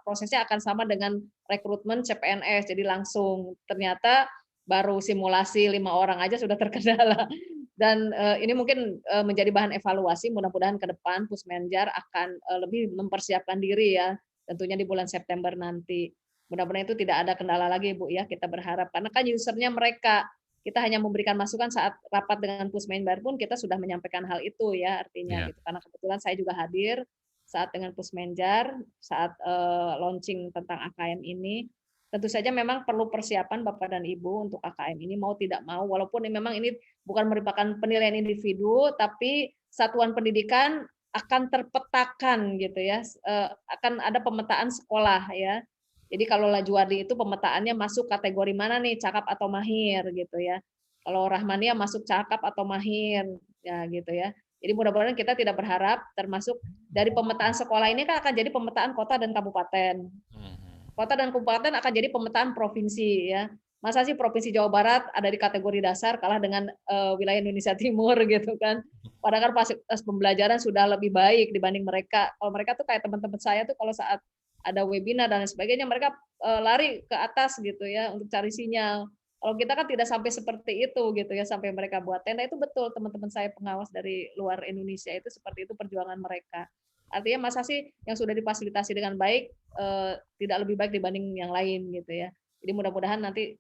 prosesnya akan sama dengan rekrutmen CPNS, jadi langsung. Ternyata baru simulasi 5 orang aja sudah terkendala. Dan ini mungkin menjadi bahan evaluasi, mudah-mudahan ke depan Pusmenjar akan lebih mempersiapkan diri ya, tentunya di bulan September nanti. Mudah-mudahan itu tidak ada kendala lagi Bu ya, kita berharap. Karena kan usernya mereka, kita hanya memberikan masukan saat rapat dengan Pusmenbar pun kita sudah menyampaikan hal itu ya artinya Iya. gitu. Karena kebetulan saya juga hadir saat dengan Pusmenjar saat launching tentang AKM ini. Tentu saja memang perlu persiapan Bapak dan Ibu untuk AKM ini mau tidak mau, walaupun memang ini bukan merupakan penilaian individu, tapi satuan pendidikan akan terpetakan gitu ya, akan ada pemetaan sekolah ya. Jadi kalau Lajuardi itu pemetaannya masuk kategori mana nih, cakap atau mahir gitu ya. Kalau Rahmania masuk cakap atau mahir ya gitu ya. Jadi mudah-mudahan kita tidak berharap termasuk dari pemetaan sekolah ini kan akan jadi pemetaan kota dan kabupaten. Kota dan kabupaten akan jadi pemetaan provinsi ya. Masa sih provinsi Jawa Barat ada di kategori dasar kalah dengan wilayah Indonesia Timur gitu kan. Padahal kan fasilitas pembelajaran sudah lebih baik dibanding mereka. Kalau mereka tuh kayak teman-teman saya tuh kalau saat ada webinar dan sebagainya mereka lari ke atas gitu ya untuk cari sinyal. Kalau kita kan tidak sampai seperti itu gitu ya, sampai mereka buat tenda itu betul teman-teman saya pengawas dari luar Indonesia itu seperti itu perjuangan mereka. Artinya masa sih yang sudah difasilitasi dengan baik tidak lebih baik dibanding yang lain gitu ya. Jadi mudah-mudahan nanti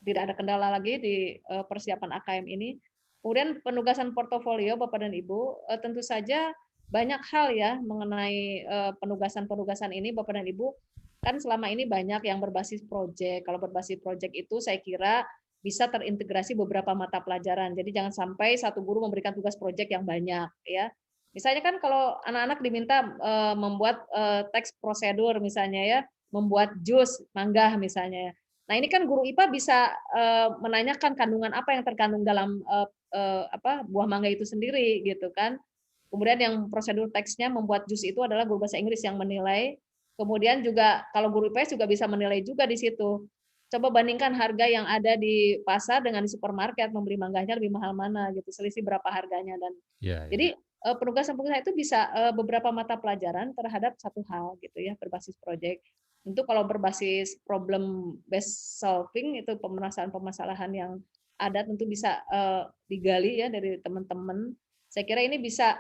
tidak ada kendala lagi di persiapan AKM ini. Kemudian penugasan portofolio Bapak dan Ibu, tentu saja banyak hal ya mengenai penugasan-penugasan ini Bapak dan Ibu. Kan selama ini banyak yang berbasis proyek. Kalau berbasis proyek itu saya kira bisa terintegrasi beberapa mata pelajaran. Jadi jangan sampai satu guru memberikan tugas proyek yang banyak ya. Misalnya kan kalau anak-anak diminta membuat teks prosedur misalnya ya, membuat jus mangga misalnya. Nah ini kan guru IPA bisa menanyakan kandungan apa yang terkandung dalam buah mangga itu sendiri gitu kan. Kemudian yang prosedur teksnya membuat jus itu adalah guru bahasa Inggris yang menilai. Kemudian juga kalau guru IPS juga bisa menilai juga di situ. Coba bandingkan harga yang ada di pasar dengan di supermarket, membeli mangganya lebih mahal mana gitu, selisih berapa harganya dan Iya, iya. jadi penugasan-penugasan itu bisa beberapa mata pelajaran terhadap satu hal gitu ya berbasis proyek. Tentu kalau berbasis problem based solving itu permasalahan-permasalahan yang ada tentu bisa digali ya dari teman-teman. Saya kira ini bisa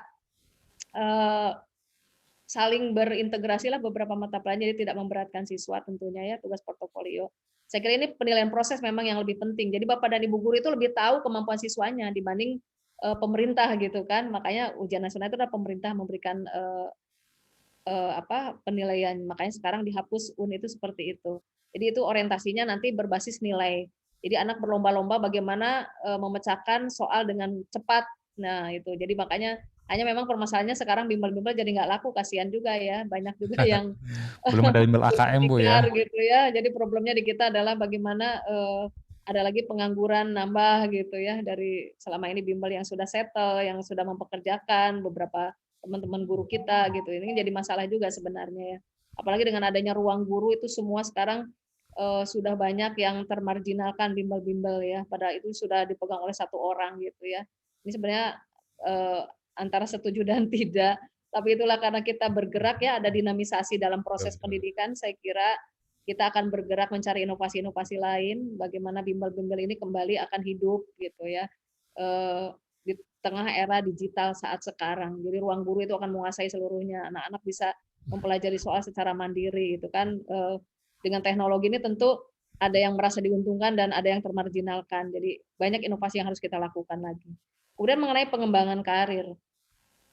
saling berintegrasi lah beberapa mata pelajaran jadi tidak memberatkan siswa tentunya ya tugas portofolio. Saya kira ini penilaian proses memang yang lebih penting. Jadi Bapak dan Ibu guru itu lebih tahu kemampuan siswanya dibanding pemerintah gitu kan. Makanya ujian nasional itu adalah pemerintah memberikan penilaian. Makanya sekarang dihapus UN itu seperti itu. Jadi itu orientasinya nanti berbasis nilai. Jadi anak berlomba-lomba bagaimana memecahkan soal dengan cepat. Nah itu. Jadi makanya hanya memang permasalahannya sekarang bimbel-bimbel jadi nggak laku, kasihan juga ya. Banyak juga yang Belum ada bimbel AKM Bu ya. gitu ya. Jadi problemnya di kita adalah bagaimana ada lagi pengangguran nambah gitu ya dari selama ini bimbel yang sudah settle, yang sudah mempekerjakan beberapa teman-teman guru kita gitu. Ini jadi masalah juga sebenarnya ya. Apalagi dengan adanya ruang guru itu semua sekarang sudah banyak yang termarginalkan bimbel-bimbel ya. Padahal itu sudah dipegang oleh satu orang gitu ya. Ini sebenarnya antara setuju dan tidak. Tapi itulah karena kita bergerak ya, ada dinamisasi dalam proses pendidikan, saya kira kita akan bergerak mencari inovasi-inovasi lain, bagaimana bimbel-bimbel ini kembali akan hidup gitu ya, di tengah era digital saat sekarang. Jadi ruang guru itu akan menguasai seluruhnya, anak-anak bisa mempelajari soal secara mandiri, itu kan dengan teknologi ini tentu ada yang merasa diuntungkan dan ada yang termarginalkan. Jadi banyak inovasi yang harus kita lakukan lagi. Kemudian mengenai pengembangan karir,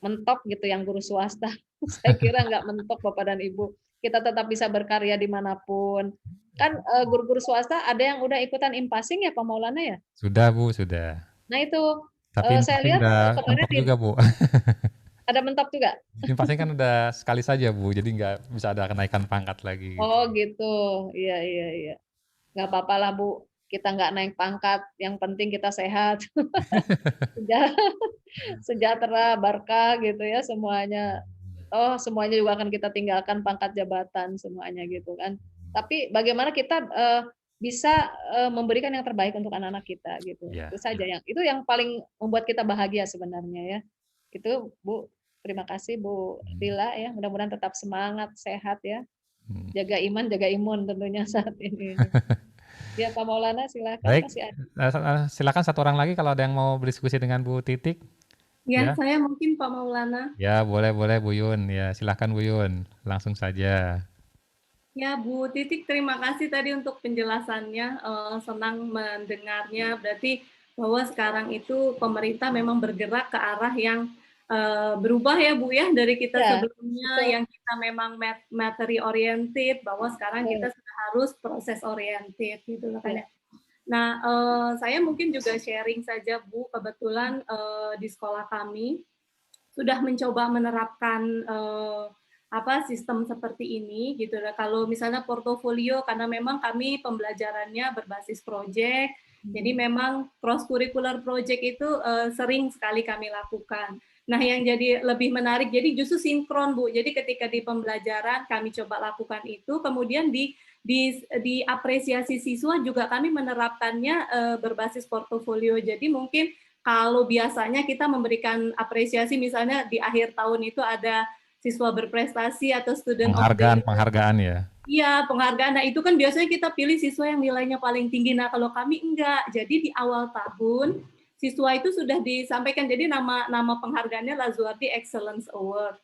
mentok gitu yang guru swasta. Saya kira nggak mentok Bapak dan Ibu. Kita tetap bisa berkarya dimanapun. Kan guru-guru swasta ada yang udah ikutan impasing ya Pak Maulana ya? Sudah Bu, sudah. Nah itu Tapi saya impasing lihat udah kemarin mentok juga Bu. Ada mentok juga? Divasi kan udah sekali saja Bu, jadi nggak bisa ada kenaikan pangkat lagi gitu. Oh gitu, iya iya iya. Nggak apa-apa lah Bu, kita nggak naik pangkat, yang penting kita sehat. Seja- Sejahtera, barkah gitu ya semuanya. Oh semuanya juga akan kita tinggalkan pangkat jabatan semuanya gitu kan. Tapi bagaimana kita bisa memberikan yang terbaik untuk anak-anak kita gitu. Iya, Itu saja itu yang paling membuat kita bahagia sebenarnya ya. Itu Bu, terima kasih Bu mhm, Lila ya. Mudah-mudahan tetap semangat, sehat ya. mhm. Jaga iman, jaga imun tentunya saat ini. Ya Pak Maulana silakan Baik, masih ada. silakan satu orang lagi kalau ada yang mau berdiskusi dengan Bu Titik, Ya, ya? saya mungkin Pak Maulana. Ya, boleh boleh Bu Yun, ya silakan Bu Yun, langsung saja. Ya, Bu Titik, terima kasih tadi untuk penjelasannya. Senang mendengarnya. Berarti bahwa sekarang itu pemerintah memang bergerak ke arah yang berubah ya, Bu ya, dari kita Ya, sebelumnya betul. yang kita memang materi oriented, bahwa sekarang kita Betul. sudah harus proses oriented gitu kan Ya. ya. Nah, saya mungkin juga sharing saja, Bu. Kebetulan di sekolah kami sudah mencoba menerapkan sistem seperti ini gitu. Kalau misalnya portofolio, karena memang kami pembelajarannya berbasis project, jadi memang cross curricular project itu sering sekali kami lakukan. Nah, yang jadi lebih menarik, jadi justru sinkron Bu. Jadi ketika di pembelajaran kami coba lakukan itu, kemudian di apresiasi siswa juga kami menerapkannya berbasis portofolio. Jadi mungkin kalau biasanya kita memberikan apresiasi misalnya di akhir tahun itu ada siswa berprestasi atau student of the year. Penghargaan ya? Iya, penghargaan. Nah, itu kan biasanya kita pilih siswa yang nilainya paling tinggi. Nah, kalau kami enggak. Jadi di awal tahun siswa itu sudah disampaikan. Jadi nama penghargaannya Lazuardi Excellence Award.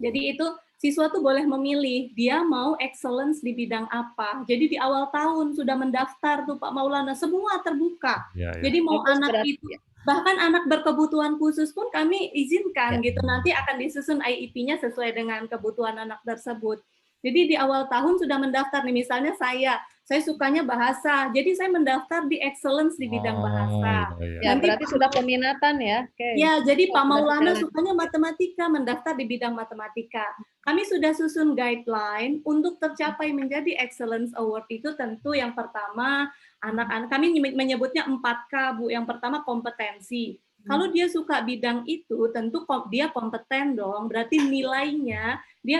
Jadi itu siswa tuh boleh memilih dia mau excellence di bidang apa. Jadi di awal tahun sudah mendaftar tuh Pak Maulana, semua terbuka. Ya, ya. Jadi mau Bagus anak berarti itu ya. bahkan anak berkebutuhan khusus pun kami Ya. izinkan gitu. Nanti akan disusun IEP-nya sesuai dengan kebutuhan anak tersebut. Jadi di awal tahun sudah mendaftar nih, misalnya saya sukanya bahasa, jadi saya mendaftar di excellence di bidang Oh, bahasa. iya iya. Ya, Nanti berarti sudah peminatan ya. Oke. ya, jadi Pak Sudah Maulana berjalan. sukanya matematika, mendaftar di bidang matematika. Kami sudah susun guideline untuk tercapai menjadi Excellence Award itu tentu yang pertama, anak-anak, kami menyebutnya 4K, Bu. Yang pertama kompetensi. Kalau dia suka bidang itu, tentu dia kompeten dong, berarti nilainya dia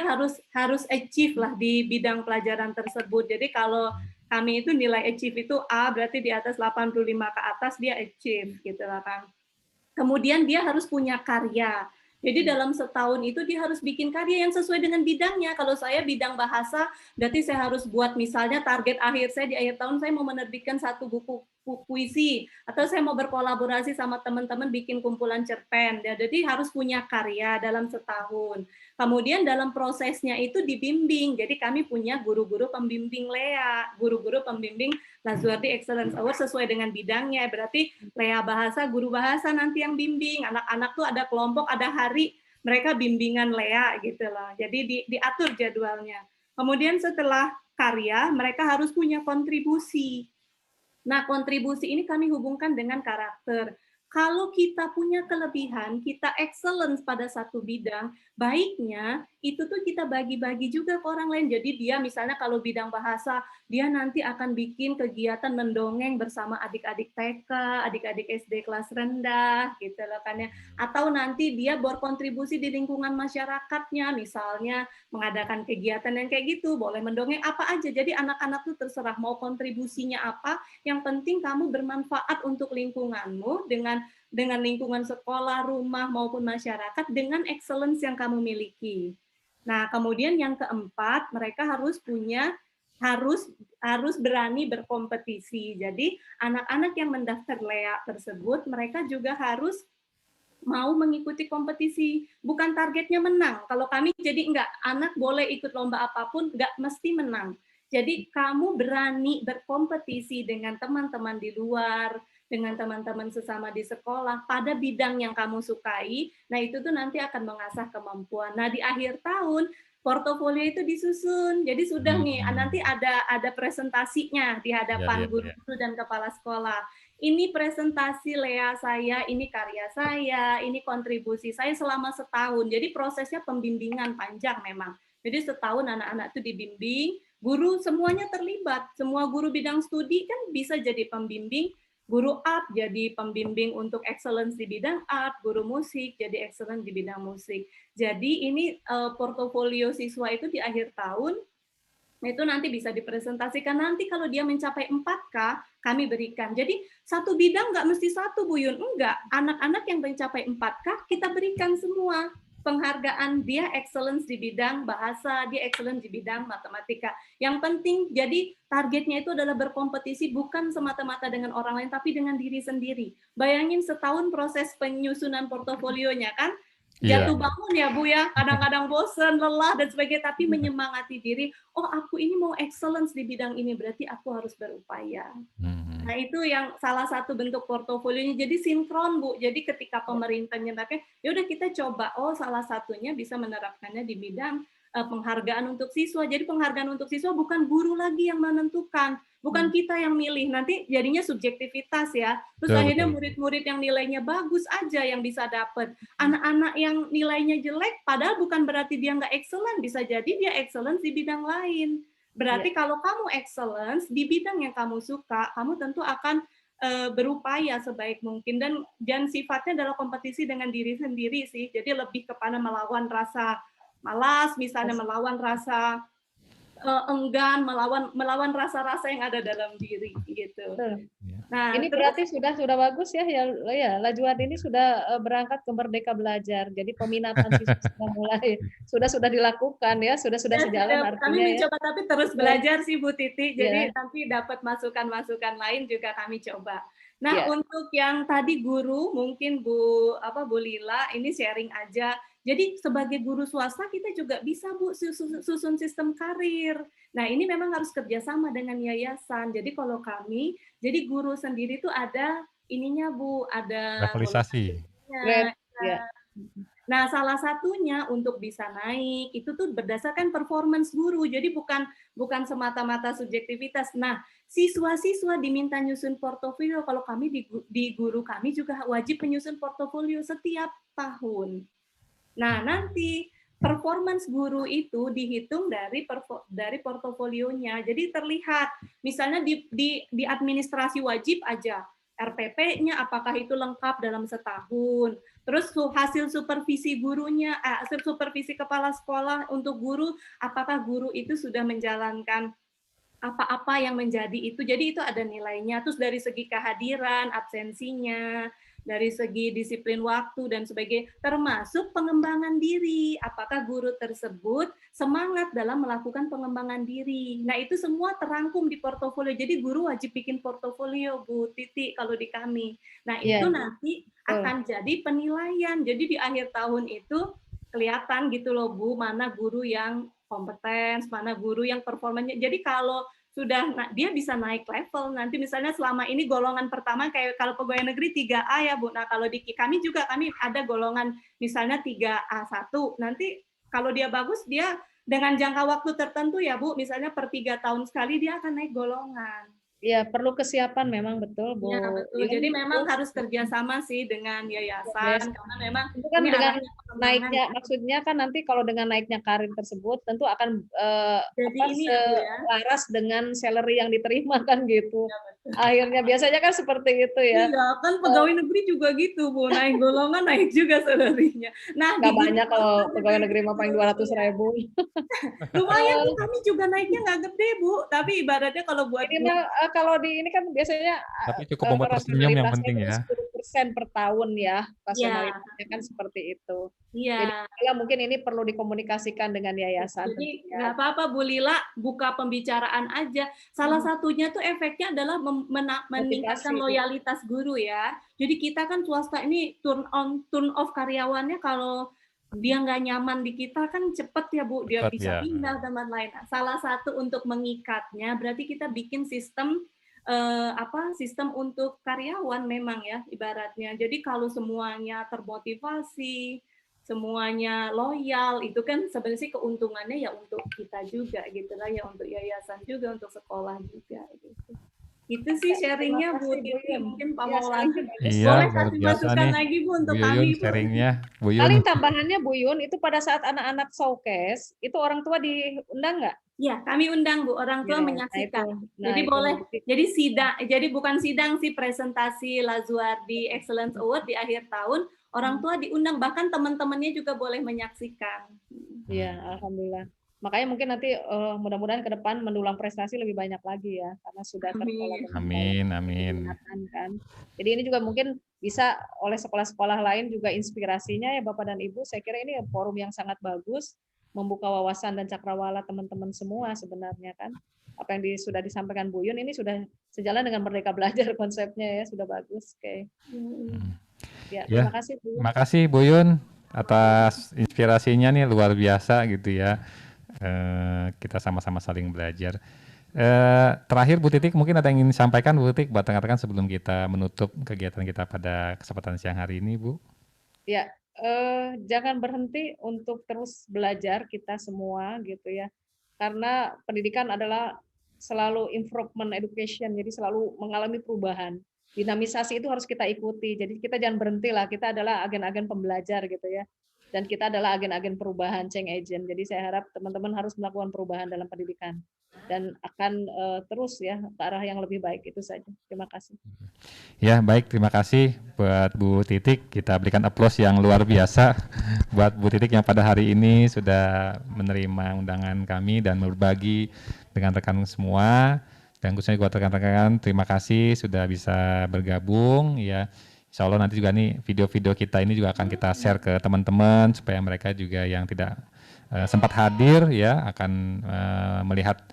harus achieve lah di bidang pelajaran tersebut. Jadi kalau kami itu nilai achieve itu A, berarti di atas 85 ke atas dia achieve, gitu lah kan. Kemudian dia harus punya karya. Jadi dalam setahun itu dia harus bikin karya yang sesuai dengan bidangnya. Kalau saya bidang bahasa, berarti saya harus buat misalnya target akhir saya di akhir tahun saya mau menerbitkan satu buku puisi atau saya mau berkolaborasi sama teman-teman bikin kumpulan cerpen. Jadi harus punya karya dalam setahun. Kemudian dalam prosesnya itu dibimbing. Jadi kami punya guru-guru pembimbing Lea, guru-guru pembimbing Lazuardi Excellence Award sesuai dengan bidangnya. Berarti Lea bahasa, guru bahasa nanti yang bimbing. Anak-anak tuh ada kelompok, ada hari mereka bimbingan Lea gitu loh. Jadi diatur jadwalnya. Kemudian setelah karya, mereka harus punya kontribusi. Nah, kontribusi ini kami hubungkan dengan karakter. Kalau kita punya kelebihan, kita excellence pada satu bidang, baiknya itu tuh kita bagi-bagi juga ke orang lain. Jadi dia misalnya kalau bidang bahasa, dia nanti akan bikin kegiatan mendongeng bersama adik-adik TK, adik-adik SD kelas rendah, gitu loh kan ya. Atau nanti dia berkontribusi di lingkungan masyarakatnya, misalnya mengadakan kegiatan yang kayak gitu, boleh mendongeng apa aja. Jadi anak-anak tuh terserah mau kontribusinya apa, yang penting kamu bermanfaat untuk lingkunganmu dengan lingkungan sekolah, rumah maupun masyarakat dengan excellence yang kamu miliki. Nah, kemudian yang keempat, mereka harus berani berkompetisi. Jadi, anak-anak yang mendaftar Lea tersebut, mereka juga harus mau mengikuti kompetisi. Bukan targetnya menang. Kalau kami jadi enggak, anak boleh ikut lomba apapun, enggak mesti menang. Jadi kamu berani berkompetisi dengan teman-teman di luar, dengan teman-teman sesama di sekolah, pada bidang yang kamu sukai, nah itu tuh nanti akan mengasah kemampuan. Nah di akhir tahun, portofolio itu disusun. Jadi sudah nih, nanti ada presentasinya di Iya iya hadapan iya. guru-guru dan kepala sekolah. ini presentasi Lea saya, ini karya saya, ini kontribusi saya selama setahun. Jadi prosesnya pembimbingan panjang memang. Jadi setahun anak-anak itu dibimbing, guru semuanya terlibat. Semua guru bidang studi kan bisa jadi pembimbing, guru art jadi pembimbing untuk excellence di bidang art, guru musik jadi excellence di bidang musik. Jadi ini portofolio siswa itu di akhir tahun itu nanti bisa dipresentasikan. Nanti kalau dia mencapai 4K, kami berikan. Jadi satu bidang nggak mesti satu, Bu Yun. Enggak. Anak-anak yang mencapai 4K, kita berikan semua penghargaan. Dia excellence di bidang bahasa, dia excellence di bidang matematika. Yang penting, jadi targetnya itu adalah berkompetisi bukan semata-mata dengan orang lain, tapi dengan diri sendiri. Bayangin setahun proses penyusunan portofolionya, kan? Jatuh bangun ya Bu ya, kadang-kadang bosen, lelah dan sebagainya, tapi menyemangati diri, oh aku ini mau excellence di bidang ini, berarti aku harus berupaya. Nah itu yang salah satu bentuk portofolionya, jadi sinkron Bu, jadi ketika pemerintah nyatakan, ya udah kita coba, oh salah satunya bisa menerapkannya di bidang penghargaan untuk siswa, jadi penghargaan untuk siswa bukan guru lagi yang menentukan, bukan kita yang milih, nanti jadinya subjektivitas ya. Terus akhirnya murid-murid yang nilainya bagus aja yang bisa dapat. Anak-anak yang nilainya jelek, padahal bukan berarti dia nggak excellent, bisa jadi dia excellent di bidang lain. Berarti kalau kamu excellence di bidang yang kamu suka, kamu tentu akan berupaya sebaik mungkin, dan sifatnya adalah kompetisi dengan diri sendiri sih. Jadi lebih kepada melawan rasa malas, misalnya melawan rasa enggan, melawan rasa-rasa yang ada dalam diri gitu. Nah, ini berarti sudah bagus ya, ya Lajuan ini sudah berangkat ke Merdeka Belajar. Jadi peminatan siswa sudah dilakukan ya, sudah sejalan artinya. Kami mencoba tapi terus belajar sih Bu Titi. Jadi nanti dapat masukan-masukan lain juga kami coba. Nah, untuk yang tadi guru, mungkin Bu Lila ini sharing aja. Jadi sebagai guru swasta kita juga bisa Bu susun sistem karir. Nah ini memang harus kerjasama dengan yayasan. Jadi kalau kami, jadi guru sendiri itu ada ininya Bu, ada levelisasi. Nah salah satunya untuk bisa naik itu tuh berdasarkan performance guru. Jadi bukan semata-mata subjektivitas. Nah siswa-siswa diminta nyusun portofolio. Kalau kami di guru kami juga wajib menyusun portofolio setiap tahun. Nah, nanti performance guru itu dihitung dari portofolionya. Jadi terlihat, misalnya di administrasi wajib aja, RPP-nya apakah itu lengkap dalam setahun. Terus hasil supervisi gurunya, supervisi kepala sekolah untuk guru, apakah guru itu sudah menjalankan apa-apa yang menjadi itu. Jadi itu ada nilainya. Terus dari segi kehadiran, absensinya, dari segi disiplin waktu dan sebagainya, termasuk pengembangan diri. Apakah guru tersebut semangat dalam melakukan pengembangan diri? Nah, itu semua terangkum di portofolio. Jadi guru wajib bikin portofolio, Bu Titi, kalau di kami. Nah, itu nanti akan jadi penilaian. Jadi di akhir tahun itu kelihatan gitu loh, Bu, mana guru yang kompeten, mana guru yang performanya. Jadi kalau sudah dia bisa naik level nanti, misalnya selama ini golongan pertama kayak kalau pegawai negeri 3A ya Bu. Nah kalau di kami juga kami ada golongan misalnya 3A1, nanti kalau dia bagus dia dengan jangka waktu tertentu ya Bu, misalnya per 3 tahun sekali dia akan naik golongan. Ya, perlu kesiapan memang, betul Bu. Ya, betul. Jadi memang harus kerjasama sih dengan yayasan, karena memang itu kan dengan naiknya, maksudnya kan nanti kalau dengan naiknya karir tersebut tentu akan selaras dengan salary yang diterima kan gitu. Ya, akhirnya biasanya kan seperti itu ya. Iya, kan pegawai negeri juga gitu Bu, naik golongan naik juga salary-nya. Nah, nggak banyak kalau pegawai negeri mah paling 200.000. Lumayan Bu, kami juga naiknya nggak gede Bu, tapi ibaratnya kalau buat ini kalau di ini kan biasanya tapi cukup membuat tersenyum yang penting ya. 10% per tahun ya, rasionalitasnya kan seperti itu. Iya. Jadi mungkin ini perlu dikomunikasikan dengan yayasan. Jadi nggak apa-apa Bu Lila, buka pembicaraan aja. Salah satunya tuh efeknya adalah meningkatkan loyalitas guru ya. Jadi kita kan swasta ini turn off karyawannya kalau dia nggak nyaman di kita kan cepet ya Bu, dia bisa pindah dan lain-lain. Salah satu untuk mengikatnya berarti kita bikin sistem sistem untuk karyawan memang ya ibaratnya. Jadi kalau semuanya termotivasi, semuanya loyal, itu kan sebenarnya sih keuntungannya ya untuk kita juga gitu lah ya, untuk yayasan juga, untuk sekolah juga gitu. Itu sih sharingnya Terima Bu kasih, Bu Titi, Yun. mungkin Pak Ya, Maulana sharingnya bagus. Iya, boleh luar kasih biasa masukan nih lagi Bu Bu untuk Yuyun kami Bu. sharingnya. Bu Yun. Paling tambahannya Bu Yun, itu pada saat anak-anak showcase, itu orang tua diundang nggak? Ya, kami undang Bu, orang tua Ya, menyaksikan. nah Jadi itu boleh, membuktikan. jadi sidang, jadi bukan sidang sih, presentasi Lazuardi Excellence Award di akhir tahun, orang tua diundang, bahkan teman-temannya juga boleh menyaksikan. Iya, alhamdulillah. Makanya mungkin nanti mudah-mudahan ke depan mendulang prestasi lebih banyak lagi ya, karena sudah terkelola dengan baik, Amin, amin. digunakan kan. Jadi ini juga mungkin bisa oleh sekolah-sekolah lain juga inspirasinya ya Bapak dan Ibu. Saya kira ini forum yang sangat bagus, membuka wawasan dan cakrawala teman-teman semua sebenarnya kan. Apa yang sudah disampaikan Bu Yun ini sudah sejalan dengan Merdeka Belajar konsepnya ya, sudah bagus. Oke. Ya, Ya, terima kasih Bu Yun. makasih Bu Yun atas inspirasinya nih luar biasa gitu ya. Kita sama-sama saling belajar. Terakhir Bu Titik mungkin ada yang ingin disampaikan Bu Titik buat rekan-rekan sebelum kita menutup kegiatan kita pada kesempatan siang hari ini Bu. Ya, jangan berhenti untuk terus belajar kita semua gitu ya. Karena pendidikan adalah selalu improvement education, jadi selalu mengalami perubahan. Dinamisasi itu harus kita ikuti. Jadi kita jangan berhenti lah, kita adalah agen-agen pembelajar gitu ya. Dan kita adalah agen-agen perubahan, change agent. Jadi saya harap teman-teman harus melakukan perubahan dalam pendidikan dan akan terus ya ke arah yang lebih baik. Itu saja. Terima kasih. Ya, baik, terima kasih buat Bu Titik. Kita berikan aplaus yang luar biasa buat Bu Titik yang pada hari ini sudah menerima undangan kami dan berbagi dengan rekan semua. Dan khususnya buat rekan-rekan, terima kasih sudah bisa bergabung ya. Insya Allah nanti juga nih video-video kita ini juga akan kita share ke teman-teman supaya mereka juga yang tidak sempat hadir ya akan melihat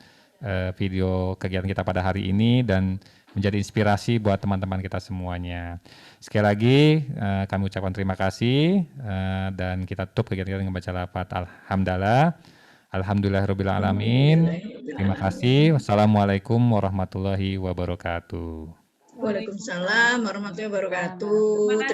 video kegiatan kita pada hari ini dan menjadi inspirasi buat teman-teman kita semuanya. Sekali lagi kami ucapkan terima kasih dan kita tutup kegiatan kita dengan baca lafaz Alhamdulillah. Alhamdulillahirabbil alamin. Terima kasih. Wassalamualaikum warahmatullahi wabarakatuh. Waalaikumsalam warahmatullahi wabarakatuh. Terima